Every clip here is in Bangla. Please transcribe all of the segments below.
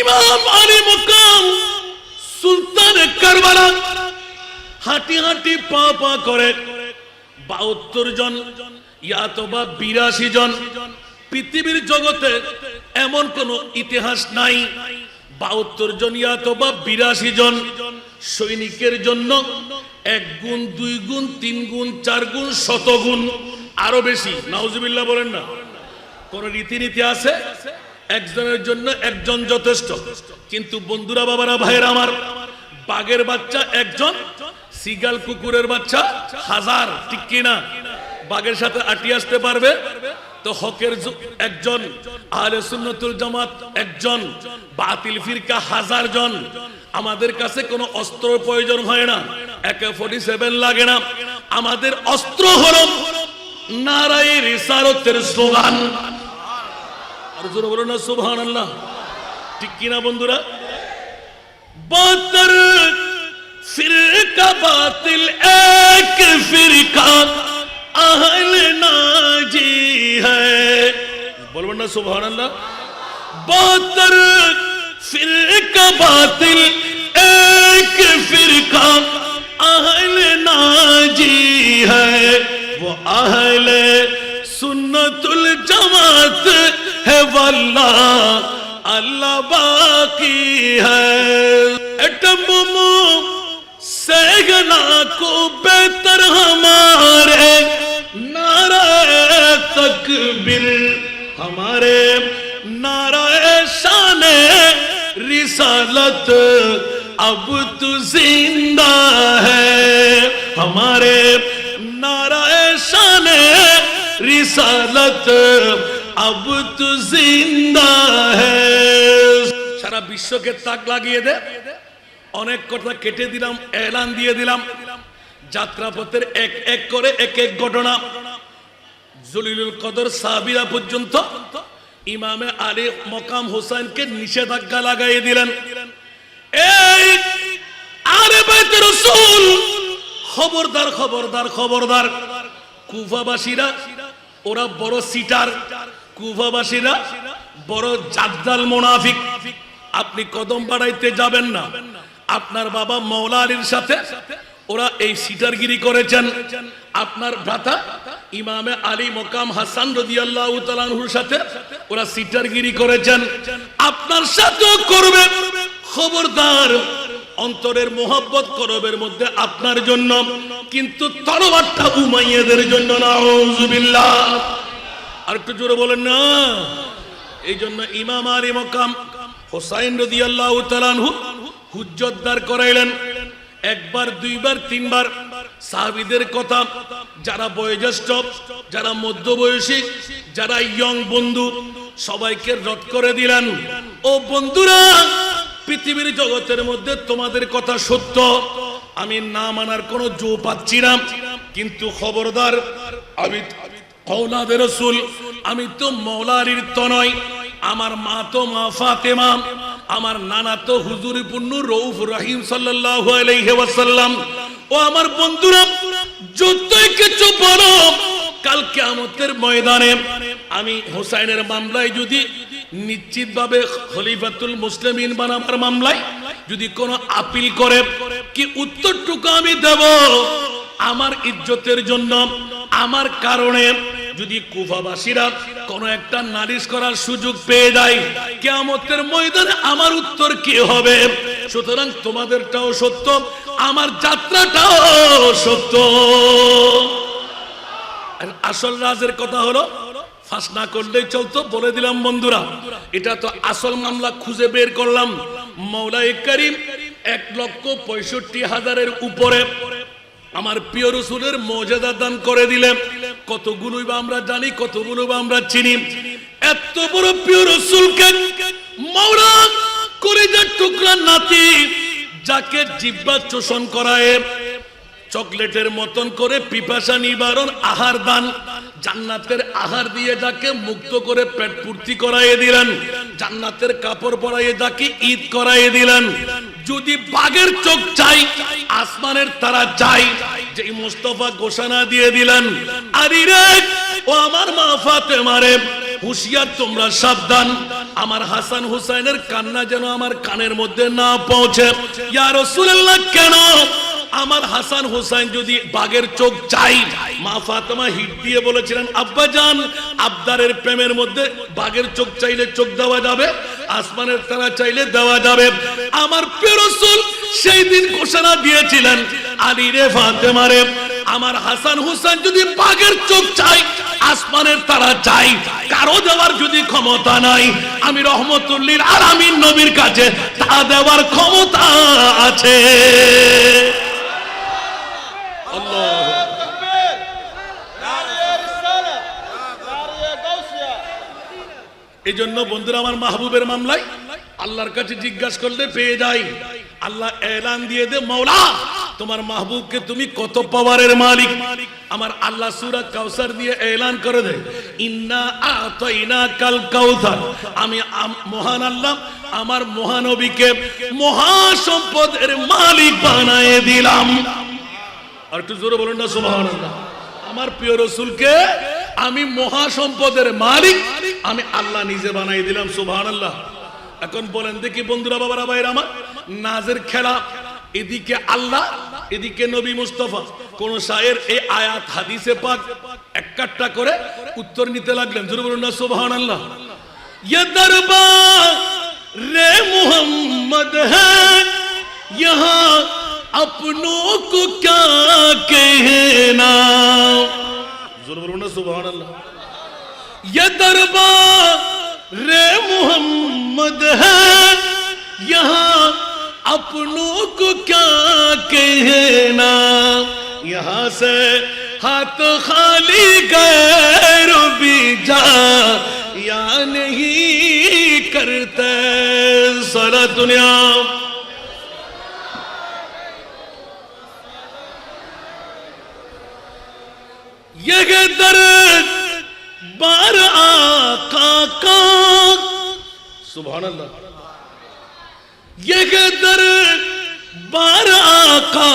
ইমাম আলী মুকাম সুলতান কারবালা হাঁটি হাঁটি পা পা করে 72 জন ইয়াতবা 82 জন। পৃথিবীর জগতে এমন কোন ইতিহাস নাই 72 জন ইয়াতবা 82 জন সৈনিকের জন্য 1 গুণ 2 গুণ 3 গুণ 4 গুণ 100 গুণ আরো বেশি। নাউজুবিল্লাহ বলেন না। কোন রীতিনীতি আছে? একজনের জন্য একজন যথেষ্ট। কিন্তু বন্ধুরা, বাবারা, ভাইয়েরা আমার, বাঘের বাচ্চা একজন, সিগাল কুকুরের বাচ্চা 1000, ঠিক কিনা? বাঘের সাথে আটি আসতে পারবে তো হকের একজন, আহলে সুন্নাতুল জামাত একজন, বাতিল ফিরকা 1000 জন। আমাদের কাছে কোনো অস্ত্র প্রয়োজন হয় না, AK-47 লাগে না। আমাদের অস্ত্র হলো নারায়ে রিসালাতের স্লোগান। আর জোরে বলো না সুবহানাল্লাহ, ঠিক কিনা বন্ধুরা? 72 ফিরকা বাতিল, এক ফিরকা আহলে নাজি হ্যায়। বলবেন না সুবহানাল্লাহ? 72 ফিরকা বাতিল, এক ফিরকা আহলে নাজি হ্যায়। वो अहले सुन्नतुल जमात है वल्लाह, अल्लाह बाकी है। एटमो सेगना को बेहतर हमारे नारे तकबीर, हमारे नारे शाने रिसालत अब तो जिंदा है। हमारे नारे शाने रिसालत अब तो जिंदा है। সারা বিশ্বকে তাক লাগিয়ে দে। অনেক কথা কেটে দিলাম, এলান দিয়ে দিলাম। যাত্রাপথের এক এক করে এক এক ঘটনা, জলিলুল কদর সাহাবীরা পর্যন্ত ইমামে আলী মকাম হোসেনকে নিষেধাজ্ঞা লাগাই দিলেন। এই আলে বাইতে রাসূল, খবরদার খবরদার খবরদার। কুফাবাসীরা ওরা বড় সিটার, কুফাবাসীরা বড় জাদ্দাল মুনাফিক। আপনি কদম বাড়াইতে যাবেন না। আপনার বাবা মাওলা আলীর সাথে ওরা এই সিটারগিরি করেছেন। আপনার ভ্রাতা ইমামে আলী মকাম হাসান রাদিয়াল্লাহু তাআলা আনহুর সাথে ওরা সিটারগিরি করেছেন। আপনার সাথেও করবে। খবরদার। অন্তরের মোহাব্বত করবের মধ্যে আপনার জন্য, কিন্তু তরবারটা উমাইয়াদের জন্য। নাউজুবিল্লাহ। আর একটু জোরে বলেন না। এই জন্য ইমাম আলী মকাম হোসাইন রাদিয়াল্লাহু তাআলা আনহু হুজ্জত দাঁড় করাইলেন। একবার, দুইবার, তিনবার সাহাবীদের কথা, যারা বয়োজ্যেষ্ঠ, যারা মধ্যবয়সী, যারা ইয়ং বন্ধু, সবাইকে রদ করে দিলেন। ও বন্ধুরা, পৃথিবীর জগতের মধ্যে তোমাদের কথা সত্য, আমি না মানার কোনো জো পাচ্ছি না, কিন্তু খবরদার, আমি আওলাদে রাসূল, আমি তো মাওলা আলীর তো নয়। আমার মা তো মা ফাতেমা, আমার নানা তো হুজুর পুন্নু রউফ রহিম সাল্লাল্লাহু আলাইহি ওয়াসাল্লাম। ও আমার বন্ধুরা, যতই কিছু বলো, কাল কিয়ামতের ময়দানে আমি হোসাইনের মামলায় যদি নিশ্চিতভাবে খলিফাতুল মুসলিমিন বানাবার মামলায় যদি কোনো আপিল করে, কি উত্তরটুকু আমি দেব? আমার ইজ্জতের জন্য, আমার কারণে যদি কুফাবাসীরা কোন একটা নালিশ করার সুযোগ পেয়ে যায়, কিয়ামতের ময়দানে আমার উত্তর কি হবে? সুতরাং তোমাদেরটাও সত্য, আমার যাত্রাটাও সত্য। আসল রাজের কথা হলো, ফাঁস না করলেই চলতো। বলে দিলাম বন্ধুরা, এটা তো আসল মামলা খুঁজে বের করলাম। মাওলায়ে কারীম 1,65,000 উপরে আমার প্রিয় রাসূলের মর্যাদা দান করে দিলেন। কতগুলোই বা আমরা জানি, কতগুলো বা আমরা চিনি। এত বড় প্রিয় রাসূলকে মাওলা কলিজার টুকরা নাতি, যাকে জিহ্বা চোষণ করায়, চকলেটের মতন করে পিপাসা নিবারণ আহার দান, জান্নাতের আহার দিয়ে যাকে মুক্ত করে পেট পূর্তি করাইয়ে দিলেন, জান্নাতের কাপড় পরাইয়ে যাকে ঈদ করাইয়ে দিলেন। যদি বাঘের চোখ চাই, আসমানের তারা চাই, যে মুস্তাফা ঘোষণা দিয়ে দিলেন, আরে রে ও আমার মা ফাতেমা রে, হুঁশিয়ার তোমরা সাবধান, আমার হাসান হুসাইনের কান্না যেন আমার কানের মধ্যে না পৌঁছে। ইয়া রাসূলুল্লাহ, কেন? আমার হাসান হুসাইন যদি বাঘের চোখ চাই, মা ফাতেমা হিট দিয়ে বলেছিলেন, আব্বাজান আবদারের প্রেমের মধ্যে বাঘের চোখ চাইলে চোখ দেওয়া যাবে, আসমানের তারা চাইলে দেওয়া যাবে। আমার প্রিয় রাসূল সেই দিন ঘোষণা দিয়েছিলেন, আলী রে ফাতেমা রে, আমার হাসান হুসাইন যদি বাঘের চোখ চাই, আসমানের তারা চাই, কারো দেওয়ার যদি ক্ষমতা নাই, আমি রহমতুল্লিল আলামিন নবীর কাছে তা দেওয়ার ক্ষমতা আছে। এই জন্য বন্ধুরা, আমার মাহবুবের মামলায় আল্লাহর কাছে জিজ্ঞাসা করলে পেয়ে যাই। আল্লাহ এলান দিয়ে দে, মওলা তোমার মাহবুবকে তুমি কত পাওয়ারের মালিক। আমার আল্লাহ সূরা কাউসার দিয়ে এলান করে দেয়, ইন্না আতাইনাকাল কাউসার, আমি মহান আল্লাহ আমার মহানবীকে মহাসম্পদের মালিক বানায়ে দিলাম। আর একটু জোরে বলুন না সুবহানাল্লাহ। আমার প্রিয় রাসূলকে আমি মহাসম্পদের মালিক আমি আল্লাহ নিজে বানাই দিলাম, সুবহানাল্লাহ। এখন বলেন দেখি বন্ধুরা, বাবারা, ভাইরা আমার, নাজের খেলা, এদিকে আল্লাহ, এদিকে নবী মুস্তাফা। কোন শায়ের এই আয়াত হাদিসে পাক একটা করে উত্তর নিতে লাগলেন, জোরে বলুন না সুবহানাল্লাহ। ये दरबार रे मोहम्मद है, यहाँ अपनों को क्या कहना, जोर बोलो ना सुभान अल्लाह। ये दरबार रे मोहम्मद है, यहाँ अपनों को क्या कहना, यहाँ से हाथ खाली गैर भी जा या नहीं करते सारा दुनिया। ये दर्द बार आका का, सुभान अल्लाह, ये दर्द बार आका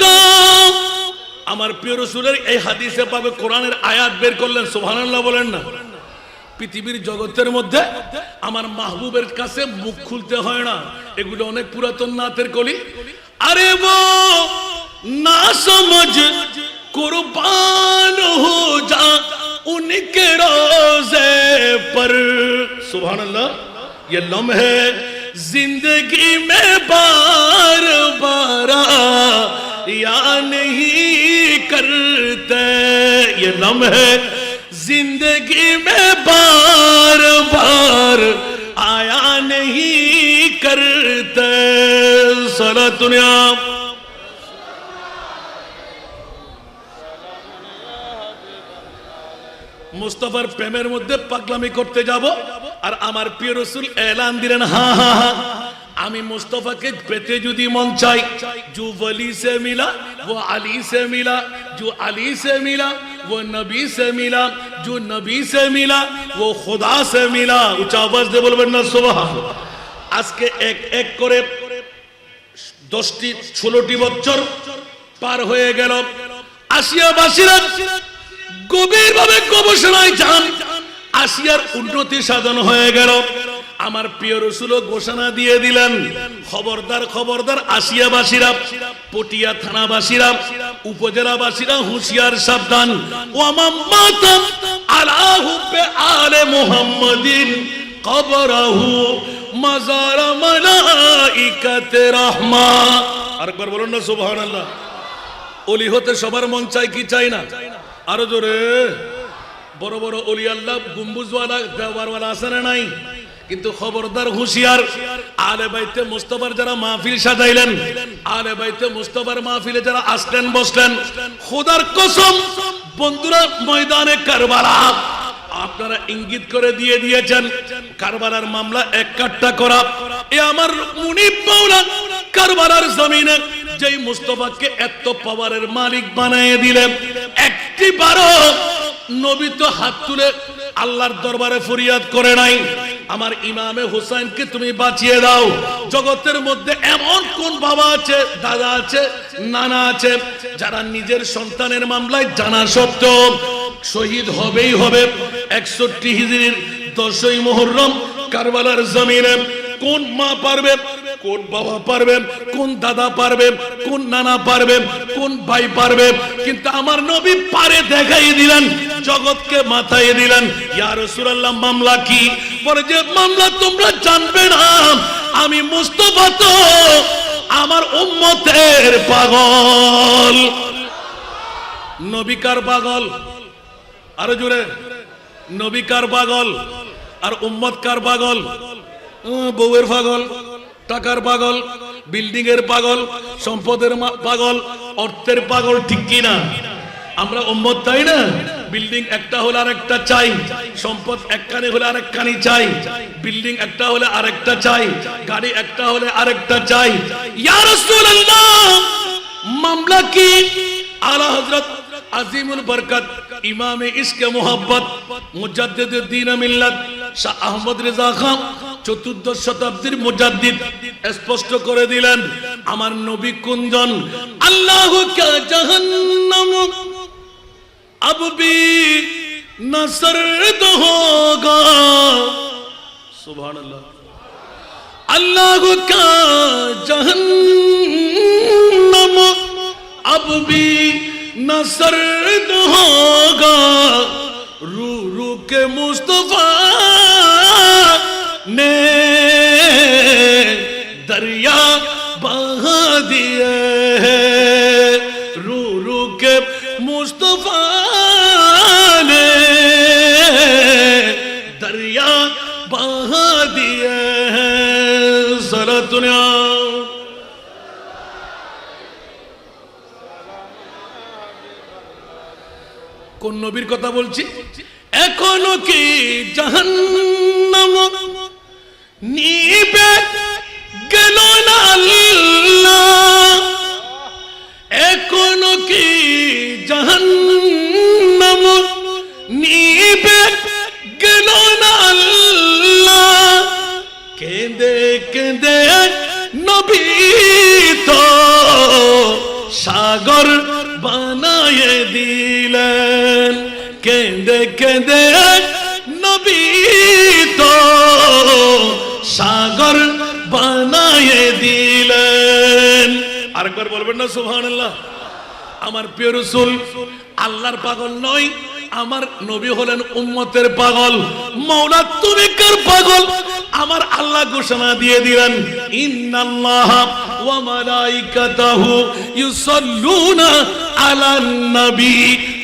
का। আমার প্রিয় রাসূলের এই হাদিসে পাবে কোরআনের আয়াত বের করলেন, সুবহানাল্লাহ বলেন না। পৃথিবীর জগতের মধ্যে আমার মাহবুবের কাছে মুখ খুলতে হয় না, এগুলো অনেক পুরাতন নাতের কলি। আরে वो ना समझ कुर्बान हो जा उनके रोज़े पर, सुभान अल्लाह। ये लम्हे जिंदगी में बार बार या नहीं करते, ये लम्हे जिंदगी में बार बार आया नहीं करते सारा दुनिया। মুস্তাফার প্রেমের মধ্যে পাগলামি করতে যাব, আর আমার প্রিয় রাসূল এলান দিলেন, হ্যাঁ হ্যাঁ হ্যাঁ, আমি মুস্তাফাকে পেতে যদি মন চাই, जो वली से मिला वो अली से मिला, जो अली से मिला वो नबी से मिला, जो नबी से मिला वो खुदा से मिला। উচ্চ আওয়াজ দিয়ে বলবেন না সুবহানাল্লাহ। আজকে এক এক করে 10টি 16টি বছর পার হয়ে গেল। আসিয়াবাসীরা গভীরভাবে গবেষণায় যান, আসিয়ার উন্নতি সাধন হয়ে গেল। আমার প্রিয় রাসূল ঘোষণা দিয়ে দিলেন, খবরদার খবরদার আসিয়াবাসীরা, পটিয়া থানাবাসীরা, উপজেলাবাসীরা হুঁশিয়ার সাবধান। ওয়া মাম্মাতাম আলা হুব্বে আলে মুহাম্মাদিন কবরাহু মাজার মালাইকাতে রাহমা। আরেকবার বলুন না সুবহানাল্লাহ। ওলি হতে সবার মন চাই কি চাই না? আরো জোরে। বড় বড় ওলি আল্লাহ গম্বুজওয়ালা দেওয়ারওয়ালা আছে না নাই? কিন্তু খবরদার হুঁশিয়ার, আলে বাইতে মুস্তাফার যারা মাহফিল সাজাইলেন, আলে বাইতে মুস্তাফার মাহফিলে যারা আসলেন বসলেন, খোদার কসম বন্ধুরা, ময়দানে কারবালা আপনারা ইঙ্গিত করে দিয়ে দিয়েছেন, কারবালার মামলা এক কাট্টা করা। এ আমার মুনিব মাওলা কারবালার জমিনে যেই মুস্তাফাকে এত পাওয়ারের মালিক বানিয়ে দিলেন, একটি বারো নবী তো হাত তুলে আল্লাহর দরবারে ফরিয়াদ করে নাই, আমার ইমামে হুসাইনকে তুমি বাঁচিয়ে দাও। জগতের মধ্যে এমন কোন বাবা আছে, দাদা আছে, নানা আছে, যারা নিজের সন্তানের মামলায় জানা সত্ত্বেও শহীদ হবেই হবে 61 হিজরির 10ই মুহররম কারবালার জমিনে কোন মা পারবে, কোন বাবা পারবে, কোন দাদা পারবে, কোন নানা পারবে, কোন ভাই পারবে, কিন্তু আমার নবী পারে দেখাই দিলেন, জগৎকে মাথায় দিলেন। ইয়া রাসূলুল্লাহ মামলা কি? পরে যে মামলা তোমরা জানবে না, আমি মুস্তাফা তো আমার উম্মতের পাগল। নবী কার পাগল? আরো জোরে, নবী কার পাগল আর উম্মত কার পাগল? বউয়ের পাগল, টাকার পাগল, বিল্ডিং এর পাগল, সম্পদের পাগল, অর্থের পাগল, ঠিক কি না? আমরা উম্মত, তাই না? বিল্ডিং একটা হলে আরেকটা চাই, সম্পদ একখানি হলে আরেকখানি চাই, বিল্ডিং একটা হলে আরেকটা চাই, গাড়ি একটা হলে আরেকটা চাই। ইয়া রাসূলুল্লাহ মামলা কি? আলা হযরত আজিমুল বরকত ইমামে ইশকে মোহাব্বত মুজাদ্দিদুদ দ্বীন মিল্লাত শাহ আহমদ রেজা খান চতুর্দশ শতাব্দীর মুজাদ্দিদ স্পষ্ট করে দিলেন আমার নবী কুনজন। আল্লাহু কা জাহান্নাম अब भी न सर्द होगा, सुभान अल्लाह। अल्लाह का जहन्नम अब भी न सर्द होगा, रू रू के मुस्तफा ने दरिया बहा दिए, रू रू के मुस्तफा ने दरिया बहा दिए सारा दुनिया। কোন নবীর কথা বলছি? এখনো কি জাহান্নাম নিবে গেল না আল্লাহ, এখনো কি জাহান্নাম নিবে গেল না আল্লাহ, কেঁদে কেঁদে নবী তো সাগর বানায়ে দিলেন, কেঁদে কেঁদে নবী তো সাগর বানায়ে দিলেন। আরেকবার বলবেন না সুবহানাল্লাহ? আমার প্রিয় রাসূল আল্লাহর পাগল নয়, আমার নবী হলেন উম্মতের পাগল। মাওলা তুমি কার পাগল? আমার আল্লাহ ঘোষণা দিয়ে দিলেন ইন্নাল্লাহা ওয়া মালাইকাতাহু ইউসাল্লুনা আলান নবী।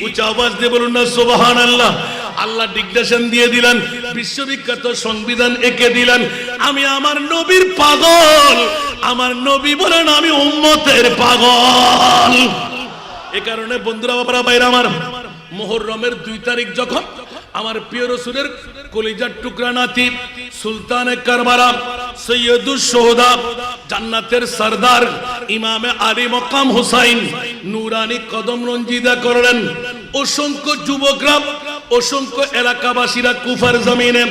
উচ্চ আওয়াজ দিয়ে বলুন না সুবহানাল্লাহ। আল্লাহ ডিক্টেশন দিয়ে দিলেন, বিশ্ববিখ্যাত সংবিধান এঁকে দিলেন, আমি আমার নবীর পাগল। আমার নবী বলেন আমি উম্মতের পাগল। এ কারণে বন্ধুরা, বাবারা, ভাইরা আমার, মুহররমের 2 তারিখ যখন আমার প্রিয় রাসূলের কলিজার টুকরা নাতি সুলতানে কারবালা সৈয়দুশ শুহাদা জান্নাতের সরদার ইমামে আলী মকাম হুসাইন নূরানী কদম রঞ্জিদা করলেন, অসংখ্য যুবকরা, অসংখ্য এলাকাবাসীরা কুফার জমিনে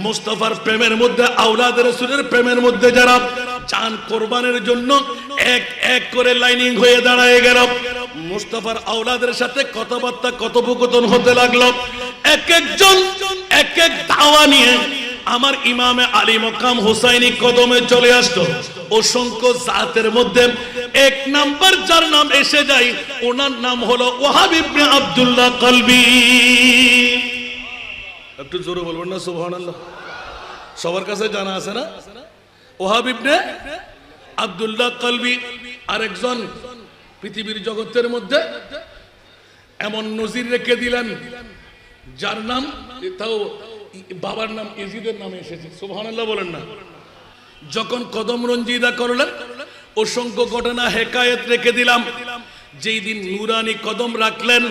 মুস্তাফার প্রেমের মধ্যে, আওলাদ রাসূলের প্রেমের মধ্যে যারা জান কোরবানের জন্য এক এক করে লাইনিং হয়ে দাঁড়ায় গেল, মুস্তাফার আওলাদের সাথে কথাবার্তা কথোপকথন হতে লাগলো। এক একজন এক এক দাওয়া নিয়ে আমার ইমামে আলী মকাম হুসাইনি কদমে চলে আসতো। অসংখ্য জাতের মধ্যে 1 নাম্বার যার নাম এসে যায় ওনার নাম হলো ওয়াহাব ইবনে আব্দুল্লাহ কলবি। একটু জোরে বলবেন না সুবহানাল্লাহ? সবার কাছে জানা আছে না? ওয়াহাব ইবনে আব্দুল্লাহ কলবি আরেকজন পৃথিবীর জগতের মধ্যে এমন নজির রেখে দিলেন যার নাম, তাও বাবার নাম ইজিদের নামে এসেছে, সুবহানাল্লাহ বলেন না। যখন কদম রঞ্জিদা করলেন অসংখ্য ঘটনা হেকায়েত রেখে দিলাম। যেই দিন নূরানি কদম রাখলেন,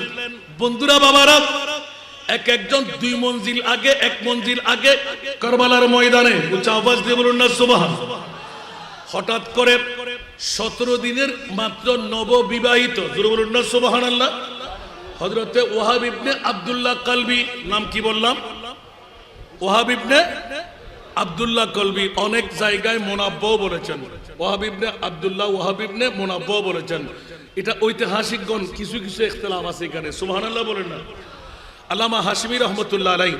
বন্ধুরা, বাবারা, এক একজন 2 মঞ্জিল আগে, 1 মঞ্জিল আগে কারবালার ময়দানে, উচ্চ আওয়াজ দিয়ে বলুন না সুবহানাল্লাহ। হঠাৎ করে 17 দিনের মাত্র নববিবাহিত, জোরে বলুন না সুবহানাল্লাহ, হযরতে ওয়াহাব ইবনে আব্দুল্লাহ কলবি, নাম কি বললাম? ওয়াহাব ইবনে আব্দুল্লাহ কলবি। অনেক জায়গায় মুনাব্বাও বলেছেন, ওয়াহাব ইবনে আব্দুল্লাহ, ওয়াহাব ইবনে মুনাব্বাও বলেছেন। এটা ঐতিহাসিকগণ কিছু কিছু ইখতিলাফ আছে এখানে, সুবহানাল্লাহ বলেন না। আল্লামা হাশমি রহমতুল্লাহ আলাইহি,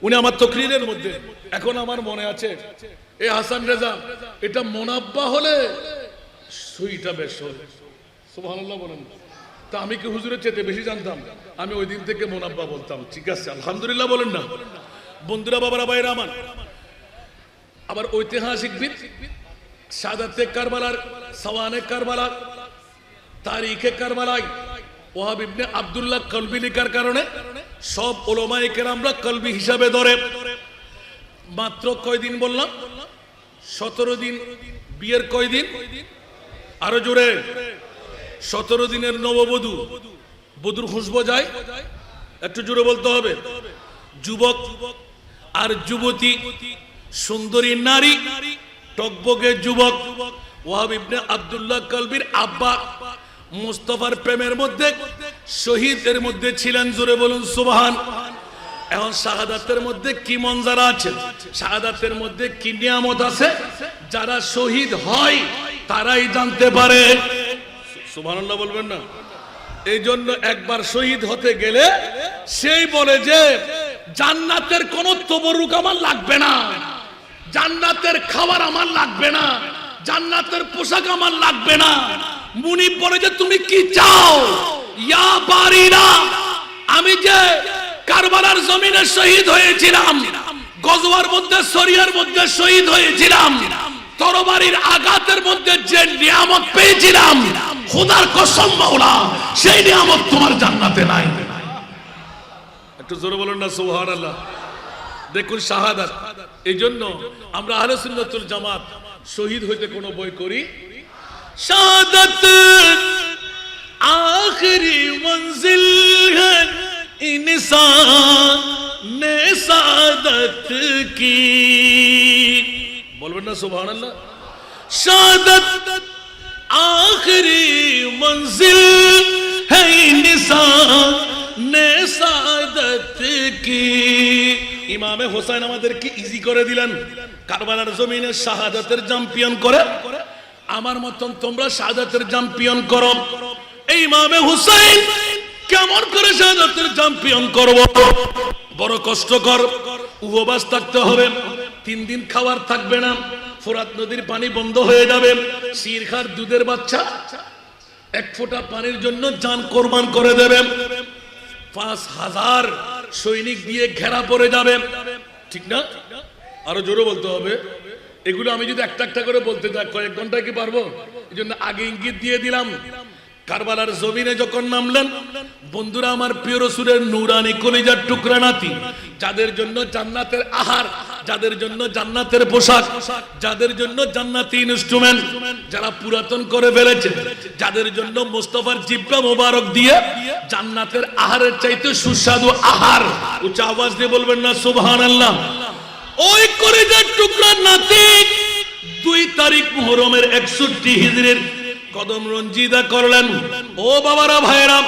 উনি আমার তাকরীরের মধ্যে, এখন আমার মনে আছে, এই হাসান রেজা এটা মুনাব্বা হলে সইটা বেশ হবে, সুবহানাল্লাহ বলেন। তা আমি কি হুজুরের চেয়ে বেশি জানতাম? আমি ওই দিন থেকে মুনাব্বা বলতাম। ঠিক আছে, আলহামদুলিল্লাহ বলেন না বন্ধুরা, বাবারা, ভাইরা আমার। আবার ঐতিহাসিক বিদ শাহাদাতে কারবালার, সওয়ানে কারবালার, তারিখে কারবালায় ওয়াহাব ইবনে আব্দুল্লাহ কলবি লিখার কারণে সব উলামায়ে কেরামরা কলবি হিসাবে ধরে। মাত্র কয়দিন বললাম? 17 দিন। বিয়ের কয়দিন? আরো জোরে। 17 দিনের নববধূ, বধূর খুশবু যায়, একটু জোরে বলতে হবে। যুবক আর যুবতী, সুন্দরী নারী, টকবকে যুবক ওয়াহাব ইবনে আব্দুল্লাহ কলবির আব্বা মুস্তাফার প্রেমের মধ্যে, শহীদের মধ্যে ছিলেন। জোরে বলুন সুবহান। এখন শাহাদাতের মধ্যে কি মঞ্জারা আছে, শাহাদাতের মধ্যে কি নিয়ামত আছে, যারা শহীদ হয় তারাই জানতে পারে। সুবহানাল্লাহ বলবেন না? এই জন্য একবার শহীদ হতে গেলে সেই বলে যে জান্নাতের কোন তবরুক আমার লাগবে না, জান্নাতের খাবার আমার লাগবে না, জান্নাতের পোশাক আমার লাগবে না। মুনিব বলে যে তুমি কি চাও? ইয়া বারিরা, আমি যে কারবালার জমিনে শহীদ হয়েছিলাম, গজওয়ার মধ্যে, সরিয়ার মধ্যে শহীদ হয়েছিলাম, তরবারির আঘাতের মধ্যে যে নিয়ামত পেয়েছিলাম, খোদার কসম মাওলা, সেই নিয়ামত তোমার জান্নাতে নাই। একটু জোরে বলুন না সুবহানাল্লাহ। দেখুন শাহাদাত। এই জন্য আমরা আহলে সুন্নাতুল জামাত শহীদ হইতে কোনো বই করি। শাহাদাত আখরি মঞ্জিল है इंसान ने सादत की, বলবেন না সুবহানাল্লাহ। শাহাদাত आखिरी मंजिल है इंसान ने सादत की। ইমামে হোসেন আমাদেরকে ইজি করে দিলেন, কারবালার জমিনে শাহাদাতের চ্যাম্পিয়ন করে। আমার মতন তোমরা শাহাদাতের চ্যাম্পিয়ন করো। এই ইমামে হোসেন কেমন করে শাহাদাতের চ্যাম্পিয়ন করব? বড় কষ্টকর, উপবাস থাকতে হবে, 3 দিন খাবার থাকবে না, ফোরাত নদীর পানি বন্ধ হয়ে যাবে, শিরখার দুধের বাচ্চা 1 ফোঁটা পানির জন্য জান কোরবান করে দেবে, 5000 সৈনিক দিয়ে ঘেরা পড়ে যাবে। ঠিক না? আরো জোরে বলতে হবে। এগুলো আমি যদি একটা একটা করে বলতে যাই কয়েক ঘন্টায় কি পারবো? এই জন্য আগে ইঙ্গিত দিয়ে দিলাম। কারবালার জমিনে যখন নামলেন, বন্ধুরা আমার, প্রিয় রাসূলের নূরানী কলিজার টুকরা নাতি, যাদের জন্য জান্নাতের আহার, যাদের জন্য জান্নাতের পোশাক, যাদের জন্য জান্নাতি ইনস্ট্রুমেন্ট, যারা পুরাতন করে ফেলেছে, যাদের জন্য মুস্তাফার জিব্বা মোবারক দিয়ে জান্নাতের আহারের চাইতে সুস্বাদু আহার, উচ্চ আওয়াজ দিয়ে বলবেন না সুবহানাল্লাহ। ওই কলিজার টুকরা নাতি 2 তারিখ মুহররমের 61 হিজরির কদম রঞ্জিদা করলেন। ও বাবারা, ভাইরা,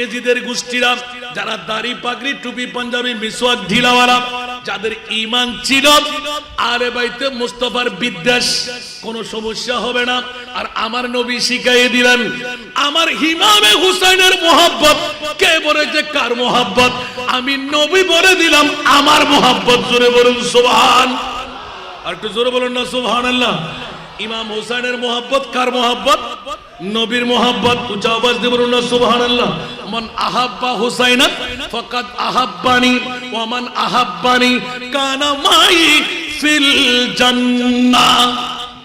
এজিদের গোষ্ঠীরা, যারা দাড়ি পাগড়ি টুপি পাঞ্জাবি মিসওয়াক ঢিলাওয়ালা, যাদের ঈমান ছিল আলে বাইতে মুস্তাফার বিদ্বেষ, কোনো সমস্যা হবে না। আর আমার নবী শিখাইয়ে দিলেন, আমার ইমামে হুসাইনের মোহাব্বত কে বলেছে, কার মোহাব্বত? আমি নবী বলে দিলাম আমার মোহাব্বত। জোরে বলুন সুবহান। আর একটু জোরে বলুন না সুবহানাল্লাহ। ইমাম হুসাইনের মোহাব্বত কার মোহাব্বত? নবীর মোহাব্বত। উচ্চ আওয়াজ দিয়ে বলুন না সুবহানাল্লাহ। মান আহাব্বা হুসাইনান ফাকাদ আহাব্বানি ওয়া মান আহাব্বানি কানা মাই ফিল জান্নাহ।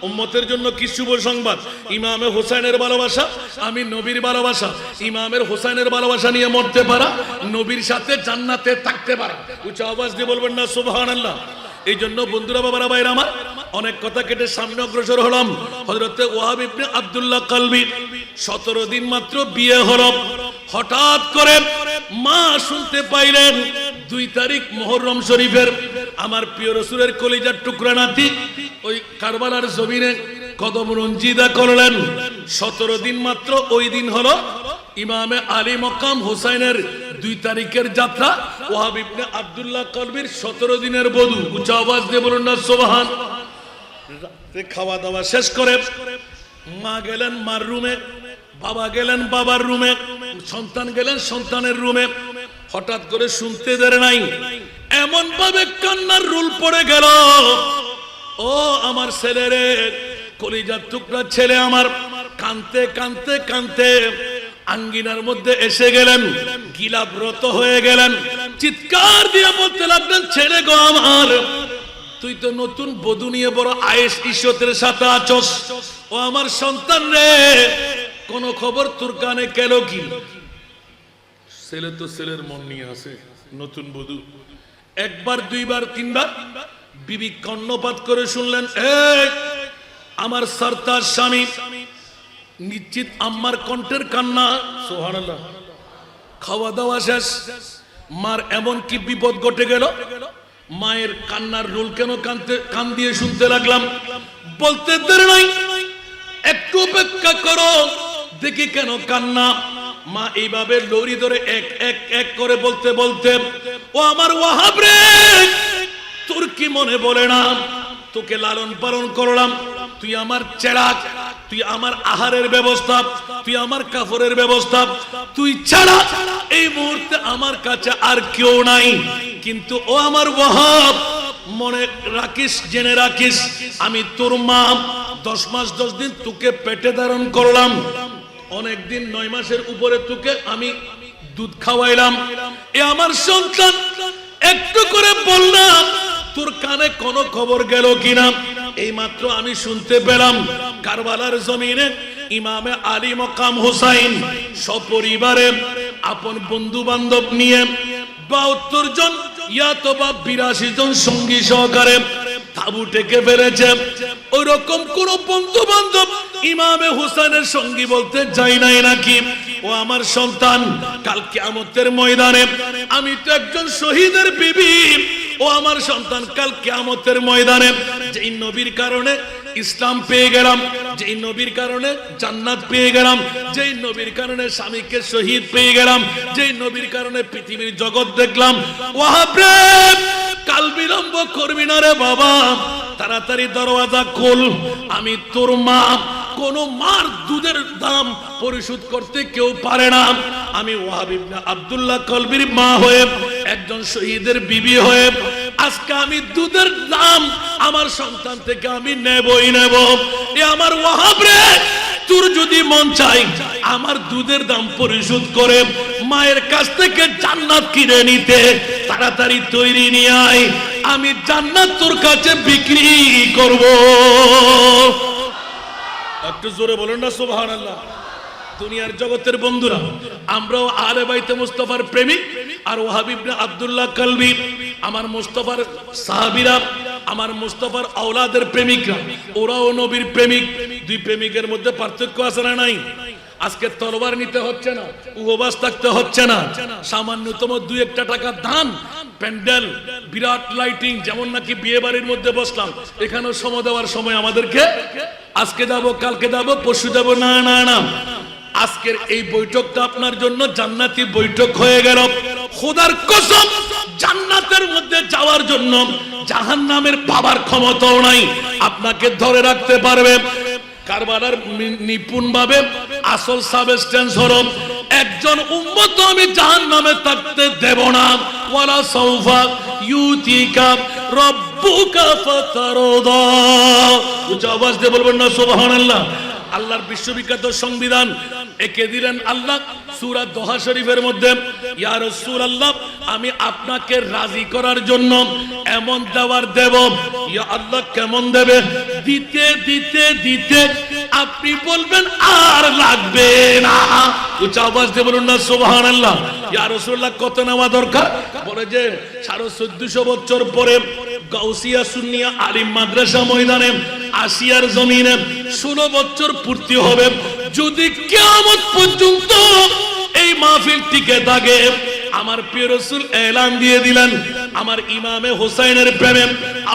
উম্মতের জন্য কি শুভ সংবাদ! ইমামে হুসাইনের ভালোবাসা, আমি নবীর ভালোবাসা। ইমামের হুসাইনের ভালোবাসা নিয়ে মরতে পারা, নবীর সাথে জান্নাতে থাকতে পারা। উচ্চ আওয়াজ দিয়ে বলবেন না সুবহানাল্লাহ। এই জন্য বন্ধুরা, বাবারা, ভাইরা আমার, অনেক কথা কেটে সামনে অগ্রসর হলাম। হযরতে ওয়াহাব ইবনে আব্দুল্লাহ কলবি 17 দিন মাত্র বিয়ে হলো। হঠাৎ করে মা শুনতে পাইলেন 2 তারিখ মুহররম শরীফের আমার প্রিয় রাসূলের কলিজার টুকরা নাতি ওই কারবালার জমিনে কদম রঞ্জিদা করলেন। 17 দিন মাত্র ওই দিন হলো ইমামে আলী মকাম হুসাইনের 2 তারিখের যাত্রা। ওয়াহাব ইবনে আব্দুল্লাহ কলবির 17 দিনের বধূ। উচ্চ আওয়াজ দিয়ে বলুন না সুবহান। খাওয়া দাওয়া শেষ করে মা গেলেন মার রুমে, বাবা গেলেন বাবার রুমে, সন্তান গেলেন সন্তানের রুমে। হঠাৎ করে শুনতে দেয় নাই, এমন ভাবে কান্নার রোল পড়ে গেল। ও আমার ছেলেরে, কলিজার টুকরা ছেলে আমার, কানতে কানতে কানতে আঙ্গিনার মধ্যে এসে গেলেন, গিলাব্রত হয়ে গেলেন, চিৎকার দিয়ে বলতে লাগলেন, ছেলে গো আমার, তুই তো নতুন বধূ নিয়ে বড় আয়েশ ইজ্জতের সাথে আছস। ও আমার সন্তান রে, কোন খবর তোর কানে কেন কি? ছেলে তো ছেলের মন নিয়ে আছে, নতুন বধূ। একবার দুইবার তিনবার বিবি কর্ণপাত করে শুনলেন, আমার সরতার স্বামী, নিশ্চিত আম্মার কণ্ঠের কান্না। সুবহানাল্লাহ। খাওয়া দাওয়া শেষ, মার এমন কি বিপদ ঘটে গেল, মায়ের কান্নার রোল কেন কান দিয়ে শুনতে লাগলাম। বলতে দেরি নাই, একটু অপেক্ষা করো, দেখি কেন কান্না। মা এইভাবে লড়ি ধরে এক এক এক করে বলতে বলতে, ও আমার ওয়াহাব রে, তোর কি মনে বলে না, তোকে লালন পালন করলাম, তুই আমার চেরাগ, তুই আমার আহারের ব্যবস্থা, তুই আমার কাপড়ের ব্যবস্থা, তুই ছাড়া এই মুহূর্তে আমার কাছে আর কেউ নাই। কিন্তু ও আমার ওয়াহাব, মনে রাখিস, জেনে রাখিস, আমি তোর মা, 10 মাস 10 দিন তোকে পেটে ধারণ করলাম, অনেক দিন 9 মাসের উপরে তোকে আমি দুধ খাওয়াইলাম। এ আমার সন্তান, একটু করে বললাম, তোর কানে কোনো খবর গেল কিনা? এই মাত্র আমি শুনতে পেলাম, কারবালার জমিনে ইমামে আলী মকাম হুসাইন সপরিবারে আপন বন্ধু বান্ধব নিয়ে 72 জন ইয়াতবা 82 জন সঙ্গী সহকারে তাবু টেকে ফেলেছে। ওই রকম কোন বন্ধু বান্ধব ইমামে হুসাইনের সঙ্গী বলতে যাই নাই নাকি? ও আমার সন্তান, কাল কিয়ামতের ময়দানে আমি তো একজন শহীদের বিবি। ও আমার সন্তান, কাল কিয়ামতের ময়দানে যেই নবীর কারণে ইসলাম পেয়ে গেলাম, যেই নবীর কারণে জান্নাত পেয়ে গেলাম, যেই নবীর কারণে স্বামীকে শহীদ পেয়ে গেলাম, যেই নবীর কারণে পৃথিবীর জগৎ দেখলাম, ওয়াহাব রে, কাল বিলম্ব করবি না রে বাবা, তাড়াতাড়ি দরওয়াজা খোল। আমি তোর মা, কোন মার দুধের দাম পরিশোধ করতে কেউ পারে না। আমি ওয়াহাব ইবনে আব্দুল্লাহ কলবির মা হয়ে, একজন শহীদের বিবি হয়ে, আজকে আমি দুধের দাম আমার সন্তান থেকে আমি নেবই নেব। এ আমার ওয়াহাব রে, তোর যদি মন চাই আমার দুধের দাম পরিশোধ করে মায়ের কাছ থেকে জান্নাত কিনে নিতে, তাড়াতাড়ি তৈরি নিয়ে আয়, আমি জান্নাত তোর কাছে বিক্রি করব। একটু জোরে বলেন না সুবহানাল্লাহ। দুনিয়ার জগতের বন্ধুরা, আমরাও আলে বাইতে মুস্তাফার প্রেমিক, আর ওয়াহাব ইবনে আব্দুল্লাহ কলবি আমার মুস্তাফার সাহাবীরা, আমার মুস্তাফার আওলাদের প্রেমিকরা, ওরাও নবীর প্রেমিক। দুই প্রেমিকের মধ্যে পার্থক্য আছে না নাই? আজকে তরবার নিতে হচ্ছে না, উপবাস থাকতে হচ্ছে না, সামান্যতম 2-1 টাকা দান, প্যান্ডেল, বিরাট লাইটিং, যেমন নাকি বিয়ে বাড়ির মধ্যে বসলাম, এখানেও সময় দেওয়ার সময় আমাদেরকে, আজকে যাবো, কালকে যাবো, পরশু যাবো, না না না, আজকের এই বৈঠকটা আপনার জন্য জান্নাতি বৈঠক হয়ে গেল। খোদার কসম, জান্নাতের মধ্যে যাওয়ার জন্য জাহান্নামের পাবার ক্ষমতাও নাই আপনাকে ধরে রাখতে পারবে। কারবালার নিপুণ ভাবে আসল সাবস্টেন্স হলো, একজন উম্মত আমি জাহান্নামে থাকতে দেব না। ওয়ালা সাউফা ইউতিকা রাব্বুকা ফাতারদা। উচ্চ আওয়াজ দিয়ে বলবেন না সুবহানাল্লাহ। আল্লাহর বিশ্ববিখ্যাত সংবিধান একে দিলেন আল্লাহ সূরা দোহা শরীফের মধ্যে, ইয়া রাসূলুল্লাহ, আমি আপনাকে রাজি করার জন্য এমন দেওয়ার দেব। ইয়া আল্লাহ, কেমন দেবে? দিতে দিতে দিতে আপনি বলবেন আর লাগবে না। উচ্চ আওয়াজ দিয়ে বলুন না সুবহানাল্লাহ। ইয়া রাসূলুল্লাহ, কত নেওয়া দরকার? বলে যে 1450 বছর পরে গাউসিয়া সুন্নিয়া আলিম মাদ্রাসা ময়দানে আসিয়ার জমিনে 16 বছর পূর্তি হবে। যদি কিয়ামত পর্যন্ত এই মাহফিল টিকে থাকে, আমার প্রিয় রাসূল এলান দিয়ে দিলেন, আমার ইমামে হোসাইনের প্রেমে,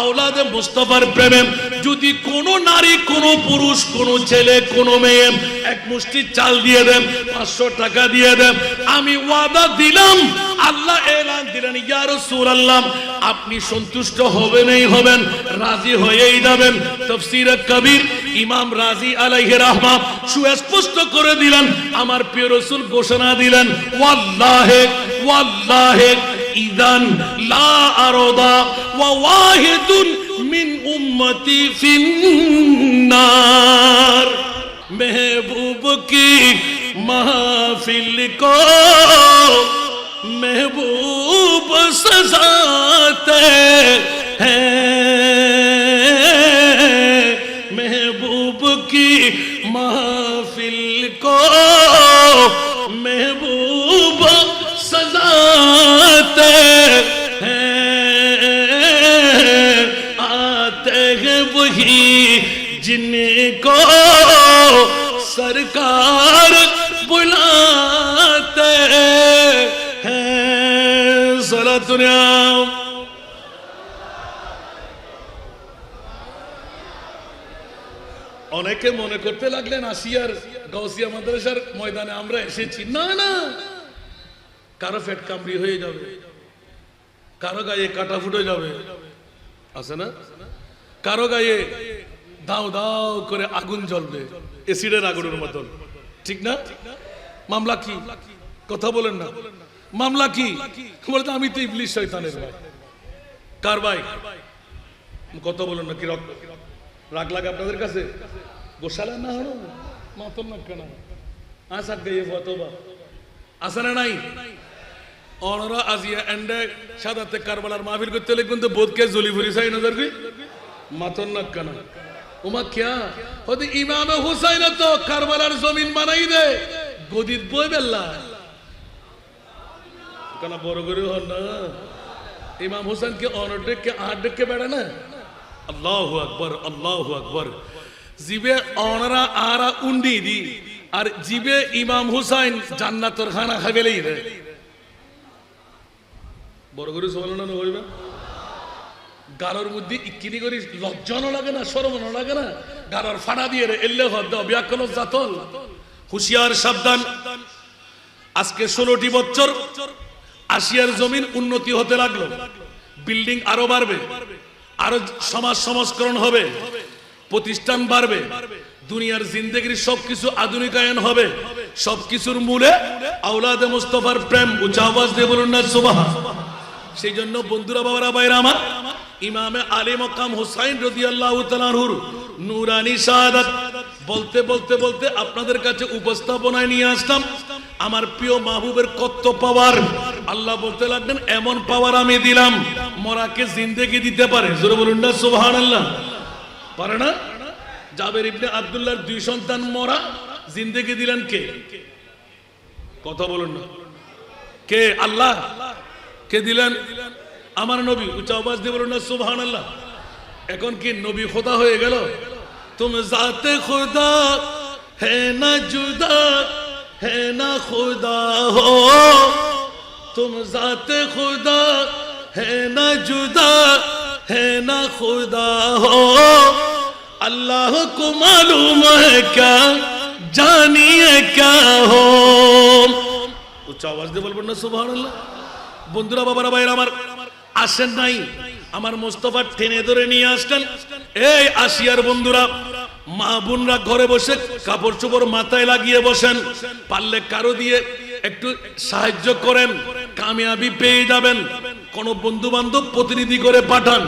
আওলাদে মুস্তাফার প্রেমে যদি কোনো নারী, কোনো পুরুষ, কোনো ছেলে, কোনো মেয়ে এক মুষ্টি চাল দিয়ে দেন, 500 টাকা দিয়ে দেন, আমি ওয়াদা দিলাম, আল্লাহ এলান দিলেন, ইয়া রাসূলুল্লাহ আপনি সন্তুষ্ট হবেনই হবেন, রাজি হয়েই যাবেন। তাফসীরে কবির ইমাম রাজি আলাইহি রাহমা সুস্পষ্ট করে দিলেন, আমার প্রিয় রাসূল ঘোষণা দিলেন, ওয়াল্লাহি ওয়াল্লাহি ইদান লা আরদা ওয়া ওয়াহিদুন মিন উম্মতি ফিন্নার। महबूब की महफिल को महबूब सजाते हैं, महबूब की महफिल को महबूब सजाते हैं, आते हैं वही जिनको सरकार बुलाते हैं। सलातुल्लाह অনেকে মনে করতে লাগলেন আসিয়ার গাউসিয়া মাদ্রাসার ময়দানে আমরা এসেছি, না না, কারো পেট কামড়ি হয়ে যাবে, কারো গায়ে কাটা ফুটে যাবে, আছে না, কারো গায়ে দাও দাও করে আগুন জ্বলবে, এসিডের আগুনের মতন, ঠিক না? মামলা কি? কথা বলেন না, মামলা কি? বলতে আমি তো ইবলিস শয়তানের ভাই। কার ভাই? কথা বলেন না, কি রাগ লাগে আপনাদের কাছে? গোশালা না হলো মাতন না কেন আসাক গায়ে ফতবা আছে না নাই? অনরা আজিয়া এন্ডে সাদাতে কারবালার মাহফিল করতে হলে কিন্তু বোধকে জলি ভরি চাই নজর কি মাতন না কেন? ওমা ক্যা হতে ইমামে হুসাইন তো কারবালার জমিন বানাই দে গদিত বই বেল্লা কেন বড় করে হন না। ইমাম হুসাইন কে অনর ডেকে 8 ডেকে বেড়া না। আল্লাহু আকবার, আল্লাহু আকবার। জিবে অনরা আরা উন্ডি দি আর জিবে ইমাম হুসাইন জান্নাতের খানা খাবেলেই রে। বড় করে সুবহানাল্লাহ হইবে। গারর মধ্যে ইকিনি করি লজ্জানো লাগে না, শরমও লাগে না, গারর ফাড়া দিয়ে রে এল্লে হদ ব্যাকল জাতল। হুঁশিয়ার সাবধান, আজকে 16টি বছর আসিয়ার জমিন উন্নতি হতে লাগলো, বিল্ডিং আরো বাড়বে, আরো সমাজ সংস্করণ হবে, প্রতিষ্ঠান বাড়বে, দুনিয়ার জিন্দেগির সবকিছু আধুনিকায়ন হবে। সবকিছুর মূলে আওলাদে মুস্তাফার প্রেম। উচ্চ আওয়াজ দিয়ে বলুন না সুবহানাল্লাহ। সেই জন্য বন্ধুরা, বাবারা, ভাইরা আমার, ইমামে আলী মকাম হুসাইন রাদিয়াল্লাহু তাআলা আনহুর নূরানী শাহাদাত বলতে বলতে বলতে আপনাদের কাছে উপস্থাপনায় নিয়ে আসলাম আমার প্রিয় মাহবুবের কত পাওয়ার। আল্লাহ বলতে লাগলেন, এমন পাওয়ার আমি দিলাম মরাকে জিন্দেগি দিতে পারে। জোরে বলুন না সুবহানাল্লাহ। পারে না? জাবের ইবনে আব্দুল্লাহর 2 সন্তান মরা, জিন্দেগি দিলেন কে? কথা বলুন না, কে? আল্লাহ। কে দিলেন? আমার নবী। উচ্চ আওয়াজ দিয়ে বলুন না সুবহানাল্লাহ। এখন কি নবী খোদা হয়ে গেল? তুম জাতে খুদা হে না জুদা হে না খুদা হো, তুম জাতে খুদা হে না জুদা হে না খুদা হো, अल्लाह को मालूम है क्या जानिए क्या हो। উচ্চ আওয়াজ দিয়ে বলবেন না সুবহানাল্লাহ। বন্ধুরা, বাবারা, ভাইরা আমার, আসেন নাই আমার মুস্তাফা টেনে ধরে নিয়ে আসলেন। এই আসিয়ার বন্ধুরা, মা বোনরা ঘরে বসে কাপড় চোপড় মাথায় লাগিয়ে বসেন, পারলে কারো দিয়ে একটু সাহায্য করেন, কামিয়াবি পেয়ে যাবেন। কোন বন্ধু বান্ধব প্রতিনিধি করে পাঠান,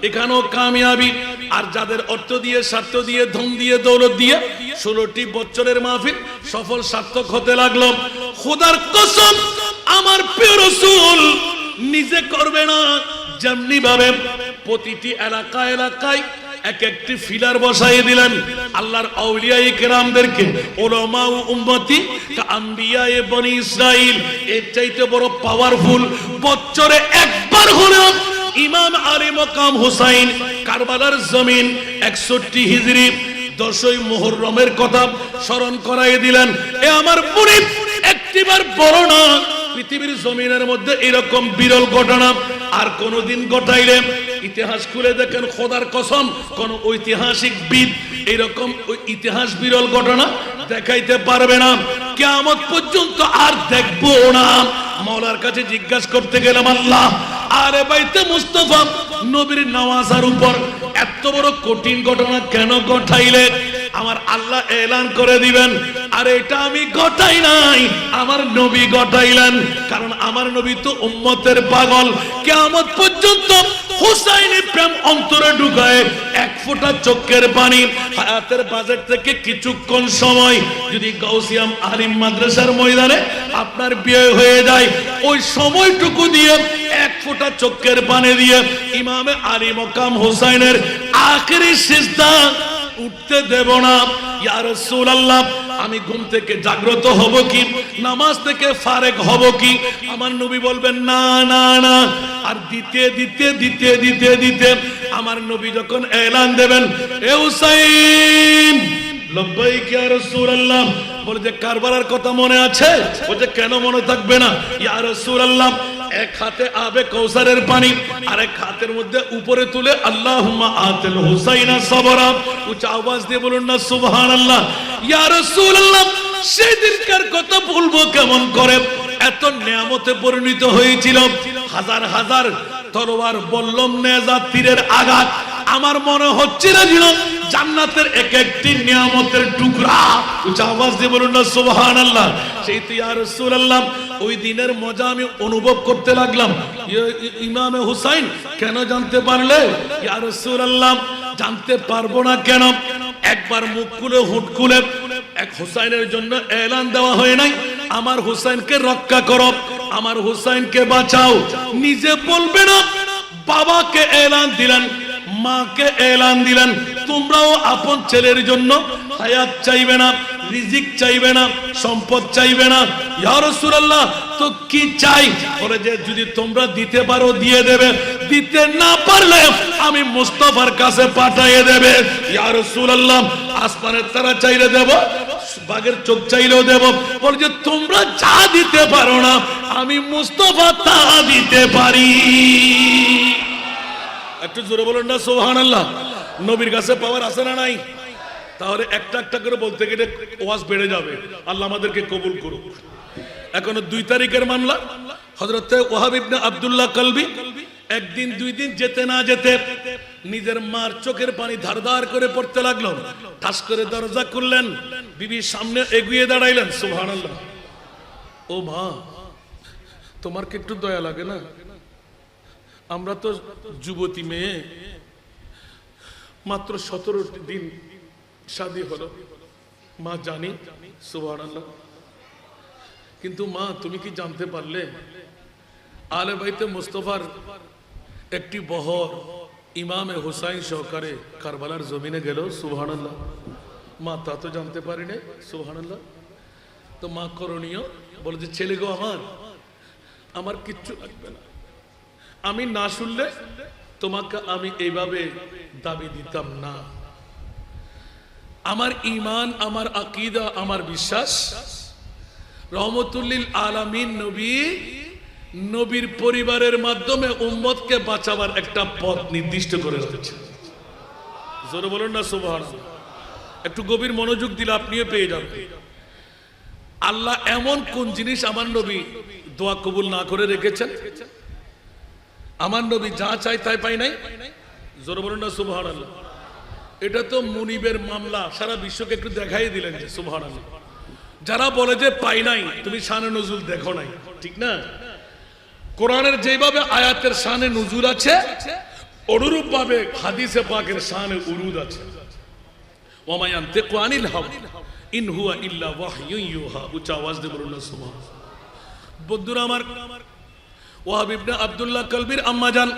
এখানেও কামিয়াবি। আর যাদের অর্থ দিয়ে, স্বার্থ দিয়ে, ধন দিয়ে, দৌলত দিয়ে 16টি বছরের মাহফিল সফল সার্থক হতে লাগলো। খোদার কসম, আমার প্রিয় রাসূল নিজে করবে না, যেমনি ভাবে প্রতিটি এলাকায় এলাকায় এক একটি ফিলার বসাই দিলেন আল্লাহর আউলিয়ায়ে কেরামদেরকে, উলামা ও উম্মতি কা আম্বিয়ায়ে বনি ইসরাইল। এর চাইতে বড় পাওয়ারফুল বছরে একবার হলেও ইমাম আলী মকাম হুসাইন কারবালার জমিন 61 হিজরি 10ই মুহররমের কথা স্মরণ করাই দিলেন। এ আমার মুরিদ একটিবার বড় না, পৃথিবীর জমিনের মধ্যে এরকম বিরল ঘটনা আর কোনদিন ঘটাইলে ইতিহাস খুলে দেখেন, খোদার কসম কোন ঐতিহাসিকবিদ এরকম ইতিহাস বিরল ঘটনা দেখাইতে পারবে না। কিয়ামত পর্যন্ত আর দেখবো না। মাওলার কাছে জিজ্ঞাসা করতে গেলাম, আল্লাহ আরে বাইতে মুস্তাফা নবীর নামাজের উপর এত বড় কঠিন ঘটনা কেন ঘটাইলে? আমার আল্লাহ এলান করে দিবেন, আরে এটা আমি ঘটাই নাই, আমার নবী ঘটাইলেন। কারণ আমার নবী তো উম্মতের পাগল। কিয়ামত পর্যন্ত হুসাইনের প্রেম অন্তরে ঢুকায় এক ফোঁটা চোখের পানি। হায়াতের বাজেট থেকে কিছুক্ষণ সময় যদি গাউসিয়াম আলিম মাদ্রাসার ময়দানে আপনার বিয়ে হয়ে যায়, ওই সময়টুকু দিয়ে এক ফোঁটা চোখের পানি দিয়ে ইমামে আলী মকাম হুসাইনের আখেরি সিজদা উঠতে দেব না। ইয়া রাসূলুল্লাহ, আমি ঘুম থেকে জাগ্রত হব কি, নামাজ থেকে ফারেক হব কি? আমার নবী বলবেন না না না। আর দিতে দিতে দিতে দিতে দিতে আমার নবী যখন এলান দেবেন, এ হুসাইন লব্বাইক ইয়া রাসূলুল্লাহ, বলে যে কারবালার কথা মনে আছে? বলে কেন মনে থাকবে না? ইয়া রাসূলুল্লাহ, এক হাতে আবে কৌসারের পানি আর এক হাতের মধ্যে উপরে তুলে আল্লাহুম্মা আতিল হুসাইনা সাবরা, উচ্চ আওয়াজ দিয়ে বলুন না সুবহানাল্লাহ। ইয়া রাসূলুল্লাহ, সেই দিনকার কথা ভুলবো কেমন করে? এত নিয়ামতে পরিণত হয়েছিল, হাজার হাজার তলোয়ার বল্লম নেজা তীরের আঘাত আমার মনে হচ্ছিল যেন জান্নাতের এক একটি নিয়ামতের টুকরা। উচ্চ আওয়াজ দিয়ে বলুন না সুবহানাল্লাহ। সেই তো ইয়া রাসূলুল্লাহ, ওই দিনের মজা আমি অনুভব করতে লাগলাম। ইমামে হুসাইন কেন জানতে পারলে? ইয়া রাসূলুল্লাহ, জানতে পারবো না কেন? একবার মুখ খুলে হুট খুলে এক হুসাইনের জন্য এলান দেওয়া হয় নাই, আমার হুসাইনকে রক্ষা করো, আমার হুসাইনকে বাঁচাও। নিজে বলবে না, বাবাকে এলান দিলেন, মাকে এলান দিলেন, তোমরাও আপন ছেলের জন্য হায়াত চাইবে না, রিজিক চাইবে না, সম্পদ চাইবে না। ইয়া রাসূলুল্লাহ, তো কি চাই? বলে যে যদি তোমরা দিতে পারো দিয়ে দেবে, দিতে না পারলে আমি মুস্তাফার কাছে পাঠিয়ে দেবে। ইয়া রাসূলুল্লাহ, আসমানের তারা চাইলে দেব, বাঘের চোখ চাইলেও দেব। বলে যে তোমরা যা দিতে পারো না, আমি মুস্তাফা তা দিতে পারি। একটু জোরে বলুন না সুবহানাল্লাহ। নবীর কাছে পাওয়ার আছে না নাই? তাহলে একটা একটা করে বলতে গেলে ওয়াজ বেড়ে যাবে। আল্লাহ আমাদেরকে কবুল করুক। এখনো 2 তারিখের মামলা। হযরত ওয়াহাব ইবনে আব্দুল্লাহ কলবি একদিন দুই দিন যেতে না যেতে নিজের মার চোখের পানি ধারধার করে পড়তে লাগলো। ঠাস করে দরজা খুললেন, বিবির সামনে এগিয়ে দাঁড়াইলেন। সুবহানাল্লাহ। ও মা, তোমার কি একটু দয়া লাগে না? আমরা তো যুবতী মেয়ে, মাত্র 17 দিন শাদী হলো, মা জানি। সুবহানাল্লাহ। কিন্তু মা, তুমি কি জানতে পারলে আলে বাইতে মুস্তাফার একটি বহর ইমামে হুসাইন সহকারে কারবালার জমিনে গেল? সুবহানাল্লাহ। মা তা তো জানতে পারি না। সুবহানাল্লাহ। তো মা করণীয় বলে যে ছেলে গো, আমার কিচ্ছু লাগবে না, আমি না শুনলে তোমাকে আমি এইভাবে দাবি দিতাম না। আমার ঈমান, আমার আকীদা, আমার বিশ্বাস রহমতুল্লিল আলামিন নবীর পরিবারের মাধ্যমে উম্মতকে বাঁচাবার একটা পথ নির্দিষ্ট করে রেখেছে। জোরে বলুন না সুবহানাল্লাহ। একটু গভীর মনোযোগ দিলে আপনিও পেয়ে যাবেন। আল্লাহ এমন কোন জিনিস আমার নবী দোয়া কবুল না করে রেখেছেন? আমার নবী যা চাই তাই পাই নাই। জোরে বলুন না সুবহানাল্লাহ। এটা তো মুনিবের মামলা, সারা বিশ্বকে একটু দেখাই দিলেন যে সুবহানাল্লাহ। যারা বলে যে পাই নাই, তুমি শানে নজুল দেখো নাই, ঠিক না? কোরআনের যেভাবে আয়াতের শানে নজুল আছে, অনুরূপ ভাবে হাদিসে পাকের শানে উরুদ আছে। ওয়া মা ইয়ানতিকু আনিল হাওয়া ইন হুয়া ইল্লা ওয়াহয়ুন ইউহা। উচ্চ আওয়াজ দিয়ে বলুন না সুবহানাল্লাহ। বন্ধুরা আমার, ওয়াহাব ইবনে আব্দুল্লাহ কলবির আম্মা জান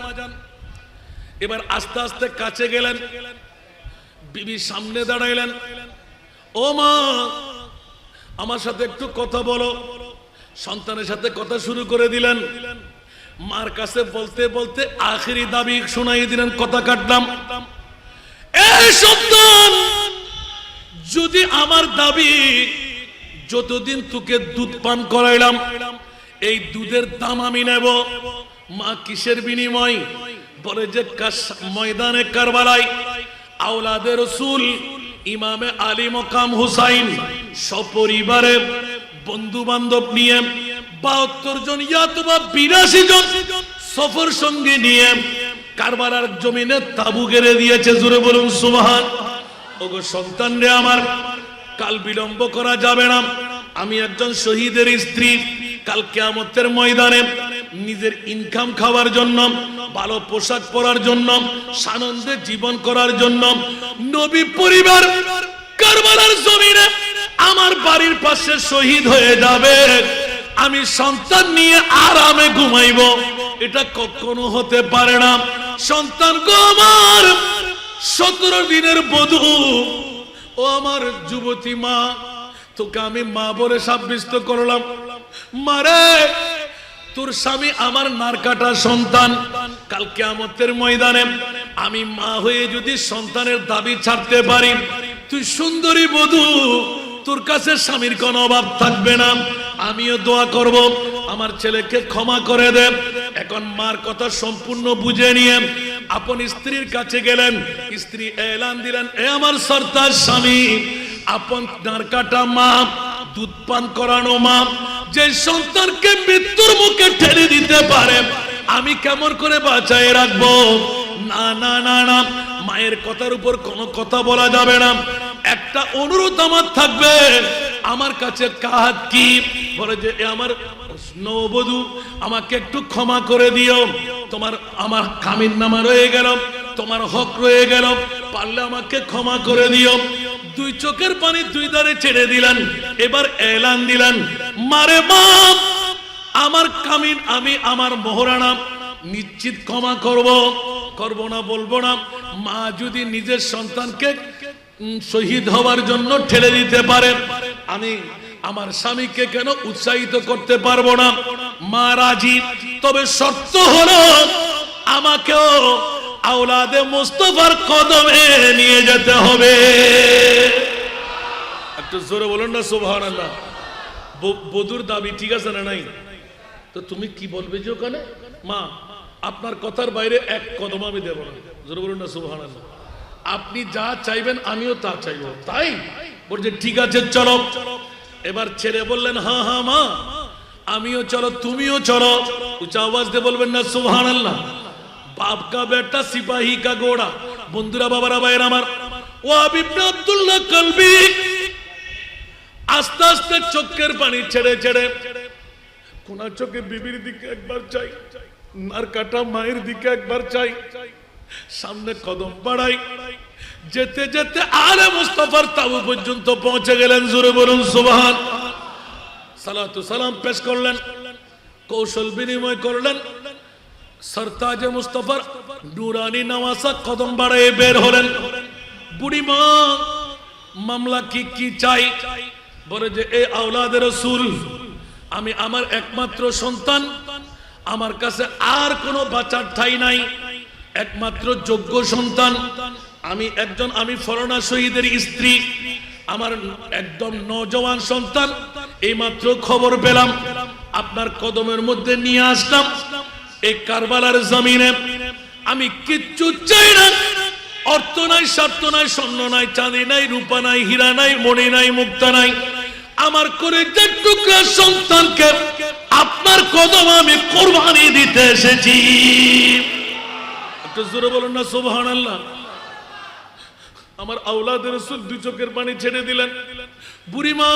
এবার আস্তে আস্তে কাছে গেলেন, বিবির সামনে দাঁড়াইলেন। ও মা, আমার সাথে একটু কথা বলো। সন্তানের সাথে কথা শুরু করে দিলেন। মার কাছে বলতে বলতে আখেরি দাবি শোনাই দিলেন, কথা কাটলাম। এই সন্তান, যদি আমার দাবি যতদিন তোকে দুধ পান করাইলাম এই দুধের দাম আমি নেব। মা কিসের বিনিময়? বলে যে ময়দানে কারবালায় আওলাদে রাসূল ইমামে আলী মকাম হুসাইন সপরিবারে বন্ধু বান্ধব নিয়ে 72 জন অথবা 82 জন সফর সঙ্গে নিয়ে কারবালার জমিনে তাবু গেড়ে দিয়েছে। জোরে বলুন সুবহান। ওগো সন্তান রে আমার, কাল বিলম্ব করা যাবে না। আমি একজন শহীদের স্ত্রী, কাল কিয়ামতের ময়দানে নিজের ইনকাম খাওয়ার জন্য, ভালো পোশাক পরার জন্য, সানন্দে জীবন করার জন্য নবী পরিবার কারবালার জমিনে আমার বাড়ির পাশে শহীদ হয়ে যাবে। আমি সন্তান নিয়ে আরামে ঘুমাইবো, এটা কখনো হতে পারে না। সন্তান গো আমার, 17 দিনের বধূ, ও আমার যুবতী মা, তোকে আমি মা বলে সাব্যস্ত করলাম। মারে, তোর স্বামী আমার নারকাটা সন্তান। কাল কিয়ামতের ময়দানে আমি মা হয়ে যদি সন্তানের দাবি ছাড়তে পারি, তুই সুন্দরী বধূ, তোর কাছে স্বামীর কোনো অভাব থাকবে না। আমিও দোয়া করব আমার ছেলেকে ক্ষমা করে দে। এখন মার কথা সম্পূর্ণ বুঝে নিয়ে আপন স্ত্রীর কাছে গেলেন। স্ত্রী এলান দিলেন, এ আমার সর্দার স্বামী, আপন নারকাটা মা, দুধ পান করানো মা, যে সন্তানকে মৃত্যুর মুখে ঠেলে দিতে পারে, আমি কেমন করে বাঁচায় রাখবো? না না না না, মায়ের কথার উপর কোনো কথা বলা যাবে না। একটা অনুরোধ আমার থাকবে, আমার কাছে কাহাত কি? বলে যে আমার নববধূ, আমাকে একটু ক্ষমা করে দিও। তোমার আমার কামিন নামা রয়ে গেল, তোমার হক রয়ে গেল, পারলে আমাকে ক্ষমা করে দিও। দুই চোখের পানি দুই ধারে ছেড়ে দিলেন। এবার এলান দিলেন, মারে মা, আমার কামিন, আমি আমার মহারানা নিশ্চিত ক্ষমা করব না বলবো না। মা যদি নিজের সন্তানকে শহীদ হওয়ার জন্য ঠেলে দিতে পারে, আমি আমার স্বামীকে কেন উৎসাহিত করতে পারবো না? মা রাজি, তবে শর্ত হলো আমাকেও আওলাদে মুস্তাফার কদমে নিয়ে যেতে হবে। একটু জোরে বলুন না সুবহানাল্লাহ। বধুর দাবি ঠিক আছে না নাই? তো তুমি কি বলবে যে ওখানে, মা আপনার কথার বাইরে এক কদম আমি দেব না। জোরে বলুন না সুবহানাল্লাহ। আপনি যা চাইবেন আমিও তা চাইবো। তাই বলছে ঠিক আছে চলো। এবার ছেলে বললেন, হ্যাঁ হ্যাঁ মা, আমিও চলো, তুমিও চলো। উঁচা আওয়াজ দিয়ে বলবেন না সুবহানাল্লাহ। বাপ কা বেটা সিপাহী কা ঘোড়া। বন্ধুরা, বাবারা, ভাইয়ের আমার, ও ইবনে আব্দুল্লাহ কলবি আস্তে আস্তে চোখের পানি ছেড়ে ছেড়ে কোনা চোখে বিবির দিকে একবার চাই, নারকাটা মায়ের দিকে একবার চাই, সামনে কদম বাড়াই। যেতে যেতে আলে মুস্তাফার তাবু পর্যন্ত পৌঁছে গেলেন। জোরে বলুন সুবহান। সালাতু সালাম পেশ করলেন, কৌশল বিনিময় করলেন। সরতাজে মুস্তাফার নুরানি নওয়াসা কদম বাড়ায় বের হলেন। বুড়ি মা, মামলা কি চাই? বলে যে এই আওলাদে রাসূল, আমি আমার একমাত্র সন্তান, আমার কাছে আর কোনো বাঁচার ঠাই নাই, একমাত্র যোগ্য সন্তান আমি ফরনা শহীদের স্ত্রী, আমার একদম নওজওয়ান সন্তান, এইমাত্র খবর পেলাম, আপনার কদমের মধ্যে নিয়ে আসলাম। এই কারবালার জমিনে আমি কিচ্ছু চাই না, অর্থ নাই, স্বার্থ নাই, স্বর্ণ নাই, চাঁদি নাই, রূপা নাই, হীরা নাই, মণি নাই, মুক্তা নাই, আমার কলিজার টুকরা সন্তানকে আপনার কদমে আমি কুরবানি দিতে এসেছি। একটু জোরে বলুন না সুবহানাল্লাহ। আমার আওলাদে রাসূল দুই চোখের পানি ছেড়ে দিলেন। বুড়ি মা,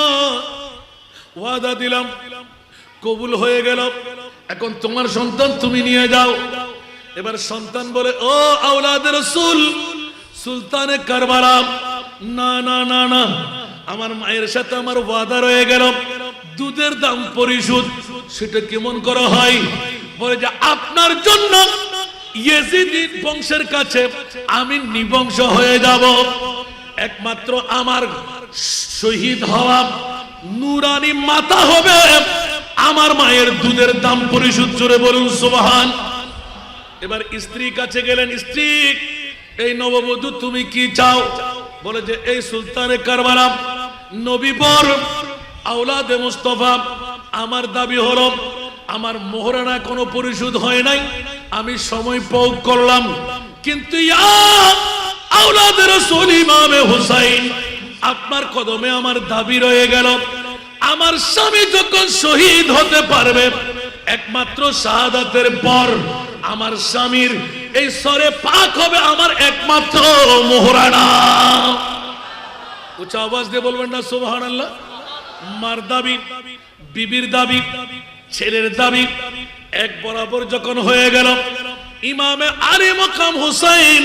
ওয়াদা দিলাম, কবুল হয়ে গেল, এখন তোমার সন্তান তুমি নিয়ে যাও। এবার সন্তান বলে, ও আওলাদে রাসূল, সুলতানে কারবালা, না না না না, আমার মায়ের সাথে আমার ওয়াদা রয়ে গেল, দুধের দাম পরিশোধ। সেটা কেমন করা হয়? বলে যে আপনার জন্য ইয়েজিদি বংশের কাছে আমি নিবংশ হয়ে যাব, একমাত্র আমার শহীদ হওয়া নুরানি মাতা হবে আমার মায়ের দুধের দাম পরিশোধ। জোরে বলুন সুবহান। এবার স্ত্রীর কাছে গেলেন, স্ত্রী, এই নববধূ তুমি কি চাও? বলে যে এই সুলতানে কারবালা নবী বর আওলাদে মুস্তাফা, আমার দাবি হলো আমার মোহরানা কোনো পরিশোধ হয় নাই, আমি সময় প্রয়োগ করলাম, কিন্তু ইয়া আওলাদে রাসূল ইমামে হুসাইন, আপনার কদমে আমার দাবি রয়ে গেল, আমার স্বামী যখন শহীদ হতে পারবে একমাত্র শাহাদাতের পর আমার স্বামীর এই সরে পাক হবে আমার একমাত্র মোহরানা। উচ্চ আওয়াজ দিয়ে বলবেন না সুবহানাল্লাহ? মার দাবি, বিবির দাবি, ছেলের দাবি এক বরাবর যখন হয়ে গেল, ইমামে আলী মাকাম হুসাইন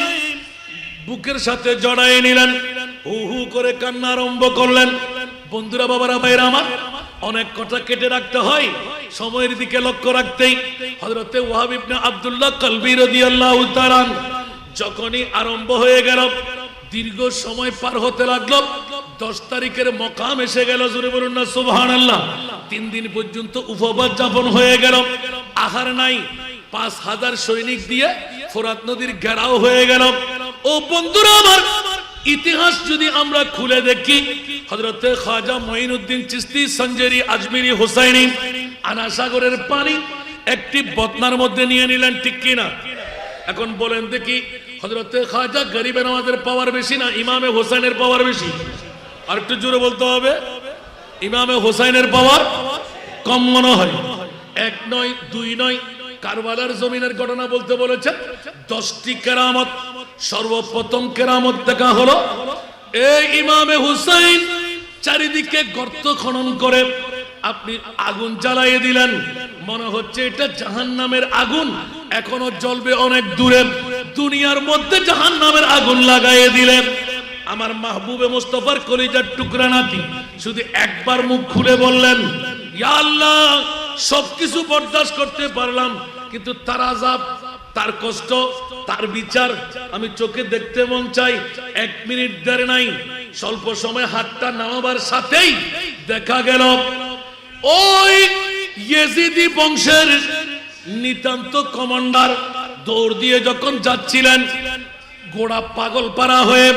বুকের সাথে জড়ায় নিলেন, হু হু করে কান্না আরম্ভ করলেন। বন্ধুরা, বাবারা, ভাইরা আমার, অনেক কথা কেটে রাখতে হয়, সময়ের দিকে লক্ষ্য রাখতেই হযরতে ওয়াহাব ইবনে আব্দুল্লাহ কলবি রাদিয়াল্লাহু তাআলা যখনই আরম্ভ হয়ে গেল, দীর্ঘ সময় পার হতে লাগলো, 10 তারিখের মকাম এসে গেল, জোরে বলুন না সুবহানাল্লাহ। 3 দিন পর্যন্ত উপবাস যাপন হয়ে গেল, আহার নাই, 5000 সৈনিক দিয়ে ফোরাত নদীর ঘেরাও হয়ে গেল। ও বন্ধুরা আমার, ইতিহাস যদি আমরা খুলে দেখি, হযরতে খাজা মঈনুদ্দিন চিশতি সঞ্জেরি আজমিরি হুসাইনি আনাসাগরের পানি একটি বতনার মধ্যে নিয়ে নিলেন, ঠিক কি না? এখন বলেন দেখি, হযরতে খাজা গরিবে নওয়াজের পাওয়ার বেশি না ইমামে হুসাইনের পাওয়ার বেশি? আর একটু জোরে বলতে হবে, ইমামে হুসাইনের পাওয়ার কম মনে হয়? 1 নয় 2 নয়, কারবালার জমিনের ঘটনা বলতে বলেছে 10টি কেরামত। সর্বপ্রথম কেরামত দেখা হলো এই ইমামে হুসাইন চারিদিকে গর্ত খনন করে আপনি আগুন জ্বালিয়ে দিলেন, মনে হচ্ছে এটা জাহান্নামের আগুন, এখনো জ্বলবে অনেক দূরে, দুনিয়ার মধ্যে জাহান্নামের আগুন লাগাইয়ে দিলেন। আমার মাহবুবে মুস্তাফার কলিজার টুকরা নাতি শুধু একবার মুখ খুলে বললেন, ইয়া আল্লাহ, সবকিছু বরদাস্ত করতে পারলাম, কিন্তু তার আযাব, তার কষ্ট, তার বিচার আমি চোখে দেখতে মন চাই। 1 মিনিট দেরি নাই, স্বল্প সময় হাতটা নামাবার সাথেই দেখা গেল ওই ইয়েজিদি বংশের নিতান্ত কমান্ডার দৌড় দিয়ে যখন যাচ্ছিলেন, গোড়া পাগল পারা হয়ে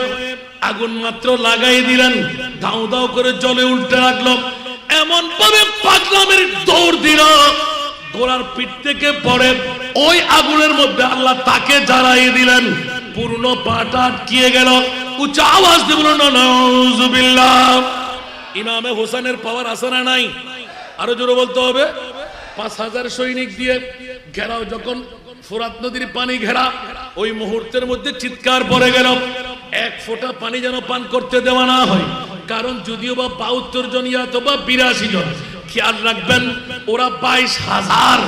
আগুন মাত্র লাগাই দিলেন, দাও দাও করে জলে উল্টে রাখলো, এমন ভাবে পাগলামের দৌড় দিল, গোড়ার পিঠ থেকে পড়ে ওই আগুনের মধ্যে আল্লাহ তাকে জ্বালাই দিলেন, পূর্ণ পাটা আটকিয়ে গেল। উচ্চ আওয়াজ দিয়ে বলুন নাউযুবিল্লাহ। ইমামে হোসেনের পাওয়ার আছে না নাই? আরো জোরে বলতে হবে। 5000 সৈনিক দিয়ে ঘেরাও, যখন ফোরাত নদীর পানি ঘেরা, ওই মুহূর্তের মধ্যে চিৎকার পড়ে গেল, 1 ফোঁটা পানি যেন পান করতে দেওয়া না হয়, কারণ যদিও বা 72 জন অথবা 82 জন, খেয়াল রাখবেন ওরা 22000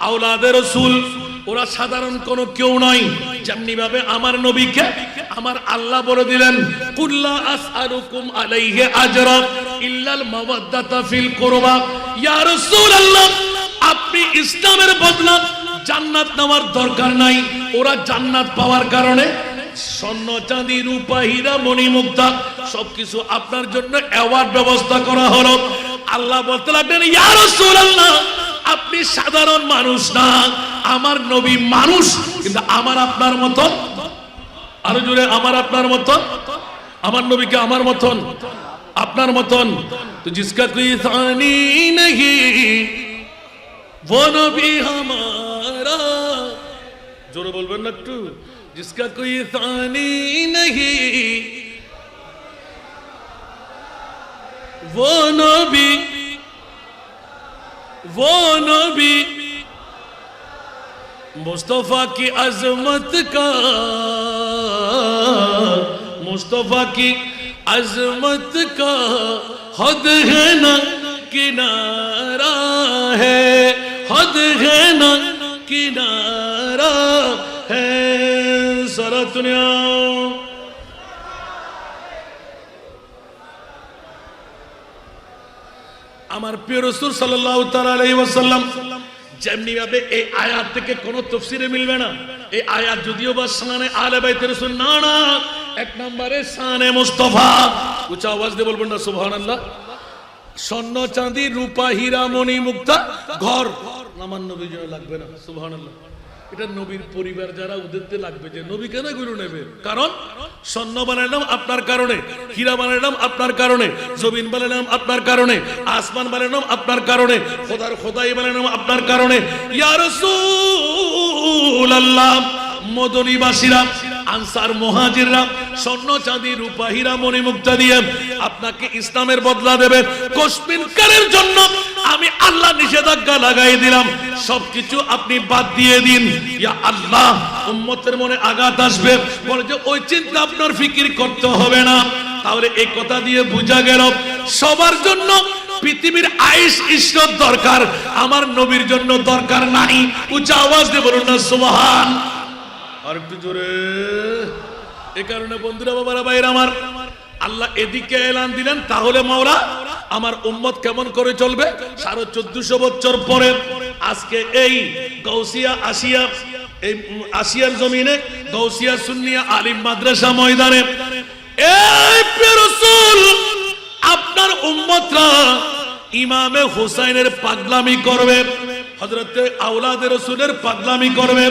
আওলাদে রাসূল, ওরা সাধারণ কোনো কেউ নয়। যেমনি ভাবে আমার নবীকে আমার আল্লাহ বলে দিলেন, কুল্লা আসআলুকুম আলাইহি আজরা ইল্লাল মাওয়াদ্দাতা ফিল কুরবা। ইয়া রাসূলুল্লাহ, আপনি ইসলামের বদলা জান্নাত নেওয়ার দরকার নাই, ওরা জান্নাত পাওয়ার কারণে স্বর্ণ চাঁদি রূপা হীরা মণি মুক্তা সবকিছু আপনার জন্য অ্যাওয়ার্ড ব্যবস্থা করা হলো। আল্লাহ বলতে লাগলেন, ইয়া রাসূলুল্লাহ, আপনি সাধারণ মানুষ না, আমার নবী মানুষ, কিন্তু আমার আপনার মতন, আরো জোরে, আমার আপনার মতন, আমার নবীকে আমার মতন, আপনার মতন। তো জিসকা কোই সানি নেহি वो नबी हमारा, जोरे बोलবেন না একটু, जिसका कोई सानी नहीं वो नबी मुस्तफा की अजमत का, मुस्तफा की अजमत का हद है ना किनारा है, हद है ना किनारा है। सारा दुनिया আমার প্রিয় রাসূল সাল্লাল্লাহু তাআলা আলাইহি ওয়াসাল্লাম যেমনি ভাবে এই আয়াত থেকে কোনো তাফসীরে মিলবে না। এই আয়াত যদিও বা শানে আহলে বাইতের রাসূল না, না, 1 নম্বরে শানে মুস্তাফা। উচ্চ আওয়াজ দিয়ে বলবেন না সুবহানাল্লাহ। স্বর্ণ চাঁদি রূপা হীরা মণি মুক্তা ঘর আমার নবীর জন্য লাগবে না, সুবহানাল্লাহ। এটা নবীর পরিবার যারা ওদেরতে লাগবে যে নবী কেন এগুলো নেবে, কারণ স্বর্ণ বানালাম আপনার কারণে, হীরা বানালাম আপনার কারণে, জমিন বানালাম আপনার কারণে, আসমান বানালাম আপনার কারণে, খোদার খোদাই বানালাম আপনার কারণে। ইয়া রাসূলুল্লাহ, মদনীবাসীরা, আনসার মুহাজিররা স্বর্ণ চাঁদি রূপা হীরা মণিমুক্তা দিয়ে আপনাকে ইসলামের বদলা দেবে। কোশমিনকারের জন্য আমি আল্লাহ নিষেধাজ্ঞা লাগাই দিলাম, সবকিছু আপনি বাদ দিয়ে দিন। ইয়া আল্লাহ, উম্মতের মনে আঘাত আসবে, বলে যে ওই চিন্তা আপনার ফিকির করতে হবে না। তাহলে এই কথা দিয়ে বোঝা গেল সবার জন্য পৃথিবীর আয়েশ ইশরত দরকার, আমার নবীর জন্য দরকার নাই। উচ্চ আওয়াজ দিয়ে বলুন না সুবহান। আর একটু জোরে। এ কারণে বন্ধুরা, বাবারা, ভাইরা আমার, আল্লাহ এদিকে এলান দিলেন, তাহলে মাওলা আমার উম্মত কেমন করে চলবে। 1450 বছর পরে আজকে এই গাউসিয়া আসিয়া, এই আসিয়ার জমিনে গাউসিয়া সুন্নিয়া আলিম মাদ্রাসা ময়দানে এই প্রিয় রাসূল আপনার উম্মতরা ইমামে হুসাইনের পাগলামি করবে, হযরতে আওলাদে রাসূলের পাগলামি করবে।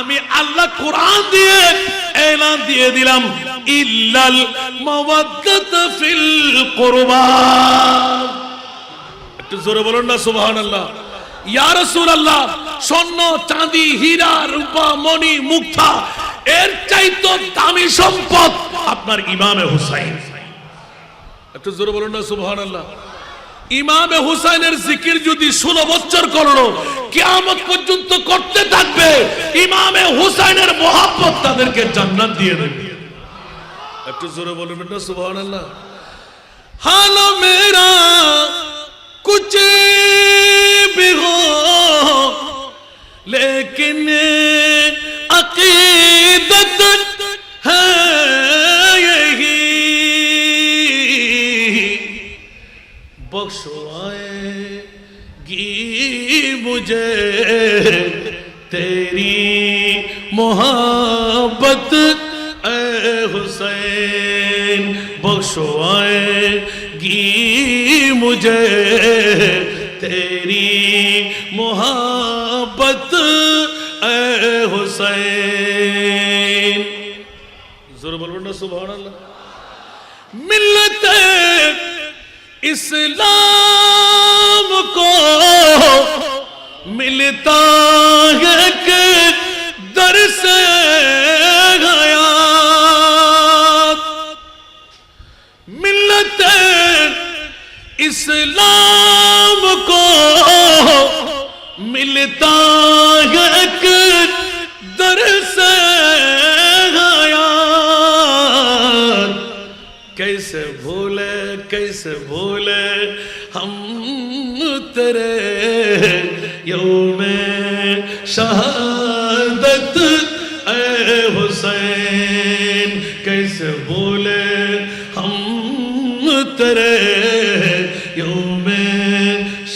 আমি আল্লাহ কোরআন দিয়ে এলান দিয়ে দিলাম, ইল্লাল মাওয়াদ্দাত ফিল কুরবা। একটু জোরে বলুন না সুবহানাল্লাহ। ইয়া রাসূলুল্লাহ, স্বর্ণ চাঁদি হীরা রূপা মণি মুক্তা এর চাইতে দামি সম্পদ আপনার ইমামে হুসাইন। একটু জোরে বলুন না সুবহানাল্লাহ। ইমামে হুসাইনের জিকির যদি 16 বছর করলো, কিয়ামত পর্যন্ত করতে থাকবে, ইমামে হুসাইনের মহব্বত তাদেরকে জান্নাত দিয়ে দেবে। একটু জোরে বলবেন না সুবহানাল্লাহ। হাল মেরা কুছ भी हो लेकिन अकीदत है यही, बख्शवाएगी मुझे तेरी मोहब्बत ए हुसैन, बख्शवाएगी मुझे तेरी मोहब्बत ए हुसैन। जोर बोलो ना सुभान अल्लाह। मिल्लत इस्लाम को मिलता है कि दर से हयात, मिल्लत इस्लाम को मिलता है कि दर से हयात। कैसे भूले हम तेरे यौमे शहादत ए हुसैन, कैसे भूले हम तेरे यौमे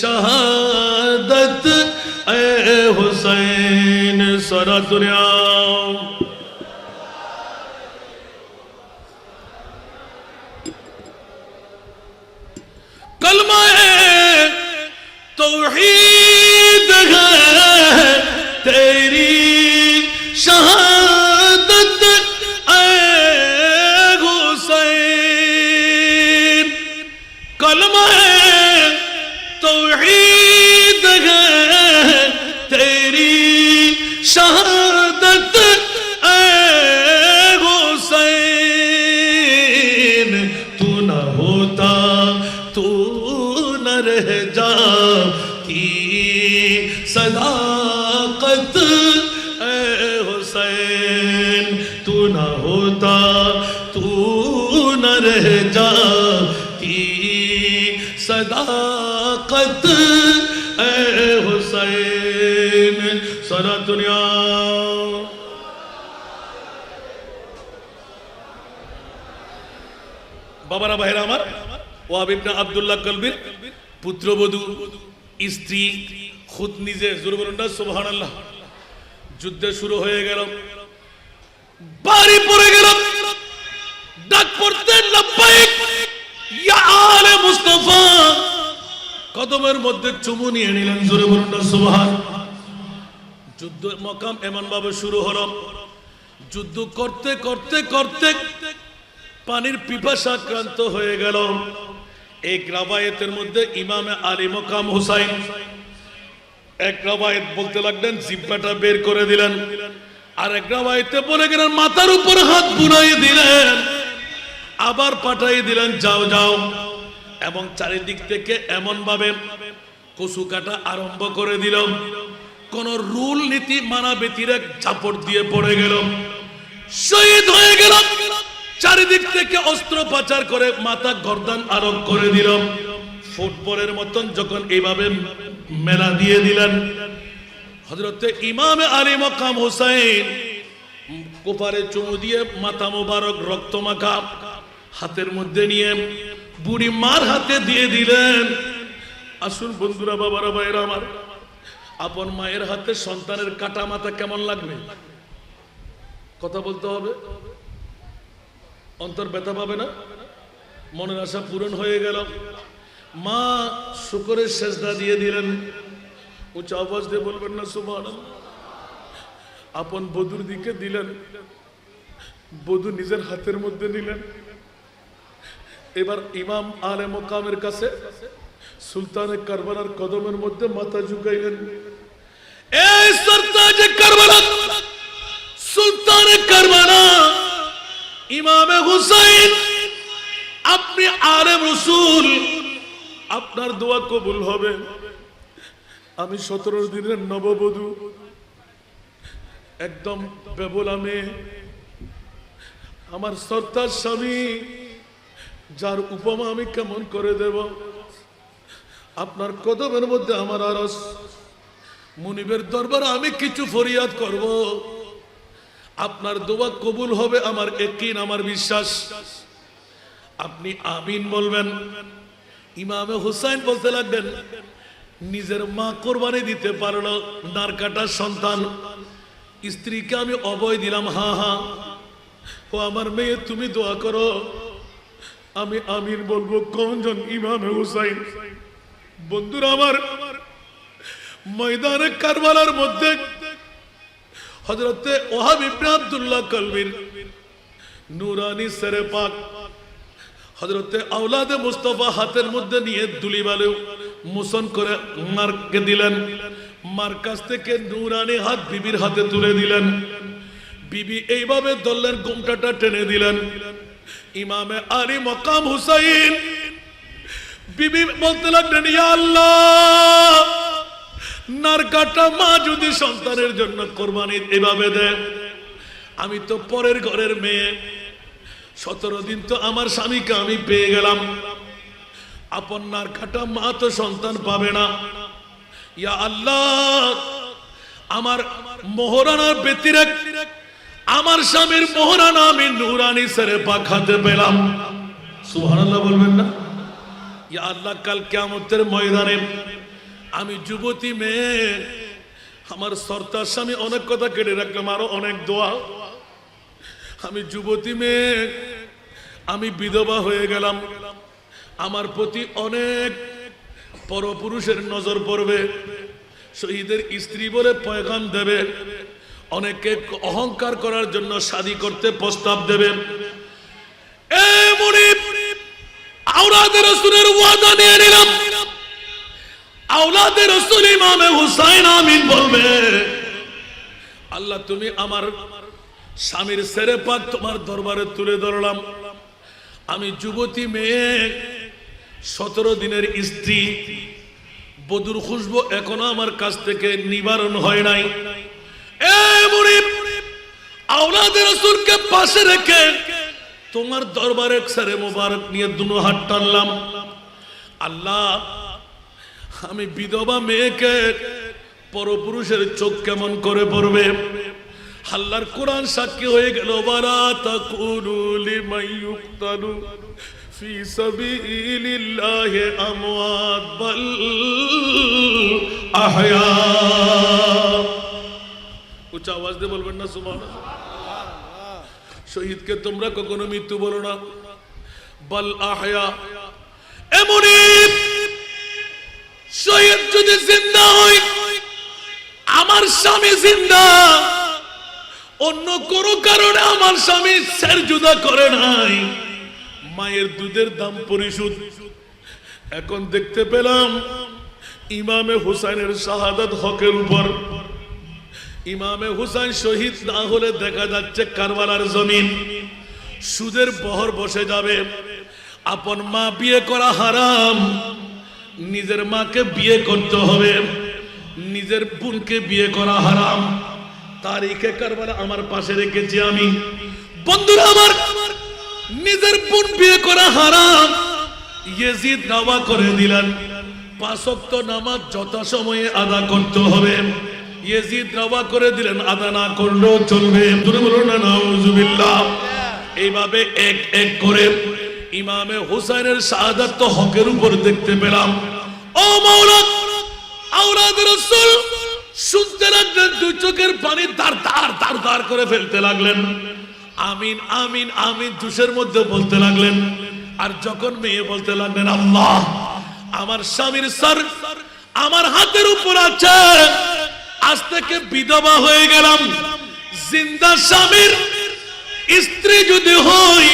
शहादत ए हुसैन। सारा दुनिया कलमा तौहीद है तेरी शहादत ए हुसैन, कलमा तौहीद है तेरी शहादत ए हुसैन। तू न होता तू न रह जाती सदाकत ए हुसैन, तू न होता तू न रह जाती सदाकत ए हुसैन। सारा दुनिया বাবারা ভাইরা আমার, ওয়াহাব ইবনে আব্দুল্লাহ কলবির পুত্রবধূ স্ত্রী খুদ নিজে, জোরে বলুন না সুবহানাল্লাহ। যুদ্ধ শুরু হয়ে গেল, বাড়ি পড়ে গেল, ডাক পড়তে লব্বাইক ইয়া আলে মুস্তাফা, কদমের মধ্যে চুমু নিয়ে নিলেন, জোরে বলুন না সুবহান। যুদ্ধ মকাম এমন ভাবে শুরু হলো, যুদ্ধ করতে করতে করতে পানির পিপাসাক্রান্ত হয়ে গেল। এক রাবায়েতের মধ্যে ইমামে আলী মকাম হুসাইন এক রাবায়েত বলতে লাগলেন জিব্বাটা বের করে দিলেন, আর এক রাবায়েতে বলে গেলেন মাথার উপর হাত বুলাই দিলেন, আবার পাঠাই দিলেন যাও যাও, এবং চারিদিক থেকে এমন ভাবে কচু কাটা আরম্ভ করে দিল, কোন রুল নীতি মানা ব্যতিরেক ঝাপড় দিয়ে পড়ে গেল, শহীদ হয়ে গেল। চারিদিক থেকে অস্ত্র পাচার করে মাথা গর্দান আরোপ করে দিল। ফুটবলের মতন যখন এইভাবে মেলা দিয়ে দিলেন, হযরতে ইমামে আলী মকাম হুসাইন কোপারে চুমু দিয়ে মাথা মোবারক রক্ত মাখা হাতের মধ্যে নিয়ে বুড়ি মার হাতে দিয়ে দিলেন। আসুন বন্ধুরা, বাবারা, ভাইরা আমার, আপন মায়ের হাতে সন্তানের কাটা মাথা কেমন লাগবে? কথা বলতে হবে, অন্তর ব্যথা পাবে না? মনের আশা পূরণ হয়ে গেল। মা শুকরের সেজদা দিয়ে দিলেন। উচ্চ আওয়াজ দিয়ে বলবেন না সুবহানাল্লাহ। আপন বধূর দিকে দিলেন, বধূ নিজের হাতের মধ্যে নিলেন। এবার ইমাম আলে মকামের কাছে সুলতানে কারবালার কদমের মধ্যে মাথা ঝুঁকাইলেন। এই সরতাজে কারবালা, সুলতানে কারবালা, ইমামে হুসাইন, আপনি আলেম রাসূল, আপনার দোয়া কবুল হবে। আমি 17 দিনের নববধূ, একদম বেবলা মেয়ে, আমার সরতাজ স্বামী, যার উপমা আমি কেমন করে দেব? আপনার কদমের মধ্যে আমার আরজ, মুনিবের দরবারে আমি কিছু ফরিয়াদ করব, আপনার দোয়া কবুল হবে, আমার ইয়াকিন, আমার বিশ্বাস। আপনি আমিন বলবেন। ইমামে হুসাইন বলতে লাগলেন, নিজের মা কোরবানি দিতে পারলো, নারকাটার সন্তান, স্ত্রীকে আমি অভয় দিলাম, হা হা, ও আমার মেয়ে তুমি দোয়া করো, আমি আমিন বলবো। কোনজন? ইমামে হুসাইন। বন্ধুরা আমার, ময়দানে কারবালার মধ্যে হযরতে ওহাব ইবনে আব্দুল্লাহ কলবির নূরানি সেরে পাক হযরতে আওলাদে মুস্তাফা হাতের মধ্যে নিয়ে দুলিবালু মোচন করে মারকে দিলেন। মার কাছ থেকে নূরানি হাত বিবির হাতে তুলে দিলেন। বিবি এইভাবে ধরলেন, ঘোমটাটা টেনে দিলেন। ইমামে আলী মকাম হুসাইন, বিবি বলতে লাগলেন, ইয়া আল্লাহ, নারকাটা মা যদি সন্তানের জন্য কোরবানি এভাবে দেয়, আমি তো পরের ঘরের মেয়ে, 17 দিন তো আমার স্বামীকে আমি পেয়ে গেলাম, আপন নারকাটা মা তো সন্তান পাবে না। ইয়া আল্লাহ, আমার মোহরানার ব্যতিরেক আমার স্বামীর মোহরানা আমি নূরানি সেরে পাক হাতে পেলাম। সুবহানাল্লাহ বলবেন না? ইয়া আল্লাহ, কাল কিয়ামতের ময়দানে আমি যুবতী মেয়ে, আমার সরতার স্বামী, অনেক কথা কেটে রাখলাম, আরো অনেক দোয়া। আমি যুবতী মেয়ে, আমি বিধবা হয়ে গেলাম, আমার প্রতি অনেক পরপুরুষের নজর পড়বে, শহীদের স্ত্রী বলে পয়গাম দেবে, অনেকে অহংকার করার জন্য শাদী করতে প্রস্তাব দেবে। এ মুনিব, আওলাদে রাসূলের ওয়াদা নিয়ে নিলাম, আওলাদে রাসূল ইমামে হুসাইন আমিন বলবে। আল্লাহ, তুমি আমার স্বামীর সেরে পাক তোমার দরবারে তুলে ধরলাম। আমি যুবতী মেয়ে, 17 দিনের স্ত্রী, বধুর খুশবু এখনো আমার কাছ থেকে নিবারণ হয় নাই। এ মুনিব, আওলাদে রাসূলকে পাশে রেখে তোমার দরবারে সেরে মোবারক নিয়ে দুনো হাত টানলাম। আল্লাহ, আমি বিধবা মেয়েকে পরপুরুষের চোখ কেমন করে পড়বে? আল্লাহর কোরআন সাক্ষী হয়ে গেল, ওয়ালা তাকুলু লিমান ইউকতালু ফি সাবিলিল্লাহি আমওয়াত বাল আহয়া। উচ্চ আওয়াজ দিয়ে বলবেন না সুবহানাল্লাহ। শহীদকে তোমরা কখনো মৃত্যু বলো না, বাল আহয়া। এমনই শহীদ যদি জিন্দা হয়, আমার স্বামী জিন্দা, অন্য কোনো কারণে আমার স্বামী সেরজুদা করে নাই, মায়ের দুধের দাম পরিশোধ। এখন দেখতে পেলাম ইমামে হুসাইনের শাহাদাত হকের উপর। ইমামে হুসাইন শহীদ না হলে দেখা যাচ্ছে কারবালার জমিন সুদের বহর বসে যাবে। আপন মা বিয়ে করা হারাম, নিজের মাকে বিয়ে করতে হবে, নিজের বোনকে বিয়ে করা হারাম। তারিখে কারবালা আমার পাশে রেখেছি আমি। বন্ধুরা আমার, নিজের বোন বিয়ে করা হারাম, ইয়াজিদ দাওয়া করে দিলেন 5 ওয়াক্ত নামাজ যথাসময়ে আদা করতে হবে। ইয়াজিদ দাওয়া করে দিলেন আদা না করলেও চলবে। তুমি বলো না নাউজুবিল্লাহ। এইভাবে এক এক করে ইমামে হুসাইনের শাহাদাত তো হকের উপর দেখতে পেলাম। ও মাওলা, আওলাদ রাসূল শুনতে লাগলেন, দুই চোখের পানি দার দার দার দার করে ফেলতে লাগলেন। আমিন আমিন আমিন জোশের মধ্যে বলতে লাগলেন। আর যখন মেয়ে বলতে লাগলেন, আল্লাহ আমার স্বামীর সর আমার হাতের উপর আছে, আজ থেকে বিধবা হয়ে গেলাম। জিন্দা স্বামীর স্ত্রী যদি হই,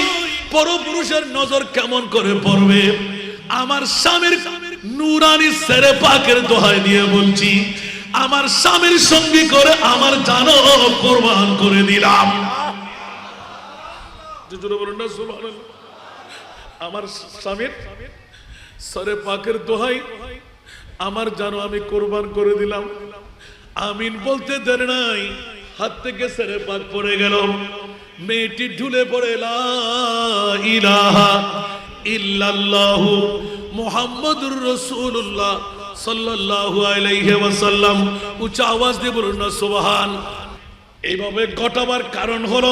পরপুরুষের নজর কেমন করে পড়বে। আমার স্বামীর নূরানি সেরে পাকের দোহাই দিয়ে বলছি, আমার স্বামীর সঙ্গী করে আমার জানো কুরবান করে দিলাম। বলুন না সুবহানাল্লাহ। আমার স্বামীর সরে পাকের দোহাই আমার জানো আমি কুরবান করে দিলাম। আমিন বলতে দেরি নাই, হাত থেকে সেরে পাক পড়ে গেল। মেয়েটি ঢুলে পড়ে লা ইলাহা ইল্লাল্লাহু মুহাম্মাদুর রাসূলুল্লাহ সাল্লাল্লাহু আলাইহি ওয়াসাল্লাম। উচ্চ আওয়াজ দিয়ে বলুন না সুবহান। এইভাবে ঘটাবার কারণ হলো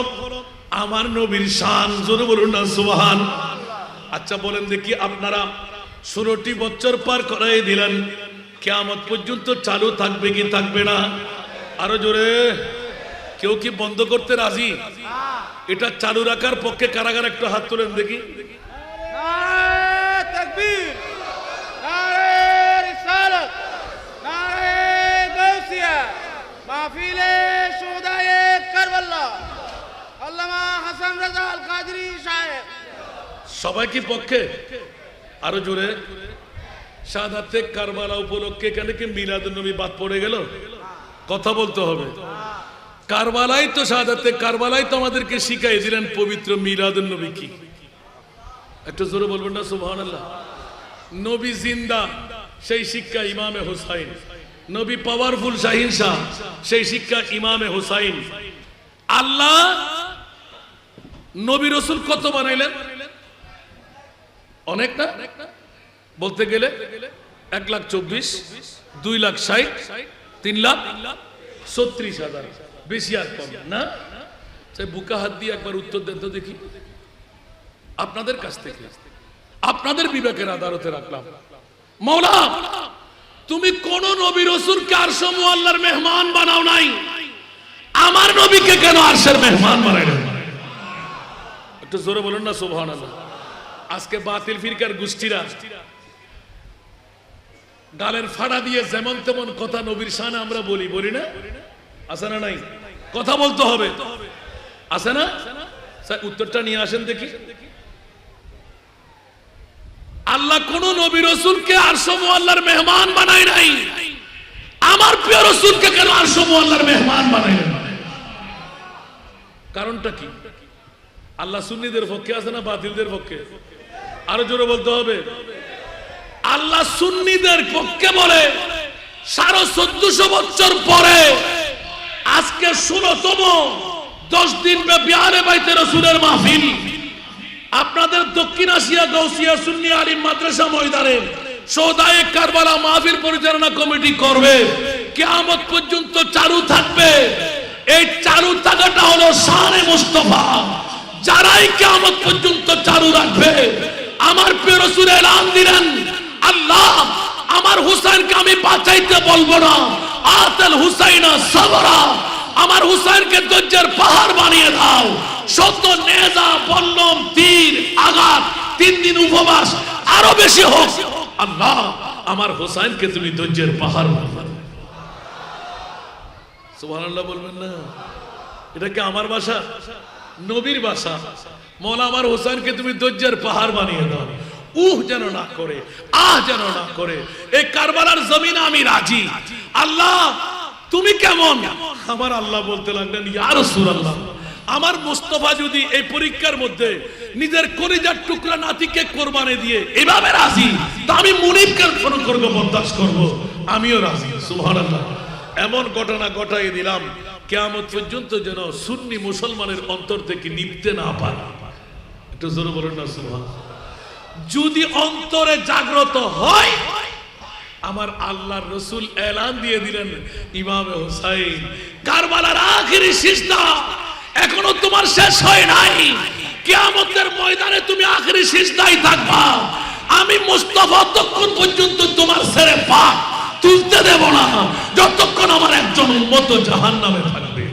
আমার নবীর শান। জোরে বলুন না সুবহান। আচ্ছা বলেন দেখি, আপনারা 16টি বছর পার করাই দিলেন, কিয়ামত পর্যন্ত চালু থাকবে কি থাকবে না? আরো জোরে। কেউ কি বন্ধ করতে রাজি? এটা চালু রাখার পক্ষে কারাগার একটু হাত তোলেন দেখি। নারে তাকবীর, নারে রিসালাত, নারে গাউসিয়া, মাহফিলে শুহাদায়ে কারবালা, আল্লামা হাসান রাজা আল কাদরি সাহেব। সবাই কি পক্ষে? আরো জোরে। শাহাদাতে কারবালা উপলক্ষে এখানে কি মিলাদুন নবী বাদ পড়ে গেল? কথা বলতে হবে। কারবালাই তো শাহাদাতে কারবালাই তো আমাদেরকে শিখাই দিলেন পবিত্র মিলাদুন নবী কি। একটু জোরে বলবেন না সুবহানাল্লাহ। নবী জিন্দা, সেই শিক্ষা ইমামে হুসাইন। নবী পাওয়ারফুল শাহিন শাহ, সেই শিক্ষা ইমামে হুসাইন। আল্লাহ নবী রাসূল কত বানাইলেন? অনেক না? বলতে গেলে 1,24,000, 2,60,000, 3,36,000, বেশি আর কম না? বুকা হাত দিয়ে একবার উত্তর দেন তো দেখি। আপনাদের কাছ থেকে, আপনাদের বিবেকের আদালতে রাখলাম। মওলা, তুমি কোন নবী রাসূলকে আরশ মুআল্লার মেহমান বানাও নাই, আমার নবীকে কেন আরশের মেহমান বানাইলেন? একটু জোরে বলুন না সুবহানাল্লাহ। আজকে বাতিল ফিরকার গোষ্ঠীরা গালের ফাড়া দিয়ে যেমন তেমন কথা নবীর শানে আমরা বলি, বলি না? আছে না নাই? কথা বলতে হবে, আছে না? উত্তরটা নিয়ে আসেন দেখি। আল্লাহ কোন নবী রাসূলকে আরশ মুআল্লার মেহমান বানায় নাই, আমার প্রিয় রাসূলকে কেন আরশ মুআল্লার মেহমান বানাইলেন? কারণটা কি? আল্লাহ সুন্নিদের পক্ষে আছে না বাতিলদের পক্ষে? আরো জোরে বলতে হবে। আল্লাহ সুন্নিদের পক্ষে বলে 1450 বছর পরে আজকে 16তম 10 দিন ব্যাপী আলে বাইতে রাসূলের মাহফিল আপনাদের দক্ষিণ এশিয়া গাউসিয়া সুন্নি আলিম মাদ্রাসা ময়দানে শুহাদায়ে কারবালা মাহফিল পরিচালনা কমিটি করবে। কিয়ামত পর্যন্ত চালু থাকবে। এই চালু থাকাটা হলো শানে মুস্তাফা। যারাই কিয়ামত পর্যন্ত চালু রাখবে, আমার প্রিয় রাসূল এলান দিলেন, আল্লাহ আমার হুসাইনকে আমি বাঁচাইতে বলবো না, আতাল হুসাইনা সাবরা, আমার হুসাইনকে ধৈর্যের পাহাড় বানিয়ে দাও। শত নেজা বল্লম তীর আঘাত, 3 দিন উপবাস আরো বেশি হোক, আল্লাহ আমার হুসাইনকে তুমি ধৈর্যের পাহাড় বানাও। সুবহানাল্লাহ বলবেন না? এটা কি আমার ভাষা? নবীর ভাষা। মৌলা আমার হোসেনকে তুমি ধৈর্যের পাহাড় বানিয়ে দাও, যেন না করে, যেন না করে। এই কারবালার জমিনে আমি রাজি। আল্লাহ তুমি কেমন? আমার আল্লাহ বলতে লাগলেন, ইয়া রাসূলুল্লাহ, আমার মুস্তাফা যদি এই পরীক্ষার মধ্যে নিজের কলিজার টুকরা নাতিকে কোরবানি দিয়ে এভাবে রাজি, তা আমি মুনিবকে শুরু করবো, বরদাস্ত করবো, আমিও রাজি। সুবহানাল্লাহ। এমন ঘটনা ঘটাই দিলাম, কিয়ামত পর্যন্ত যেন সুন্নি মুসলমানের অন্তর থেকে নিভতে না পারে। একটু জোরে বলেন না সুবহানাল্লাহ। যদি অন্তরে জাগ্রত হয়, আমার আল্লাহর রাসূল এলান দিয়ে দিলেন, ইমামে হুসাইন কারবালার আখেরি সিজদা এখনো তোমার শেষ হয় নাই, কিয়ামতের ময়দানে তুমি আখেরি সিজদায় থাকবা। আমি মুস্তাফা ততক্ষণ পর্যন্ত তোমার ছেড়ে পা তুলতে দেব না, যতক্ষণ আমার একজন উম্মত জাহান্নামে থাকবে।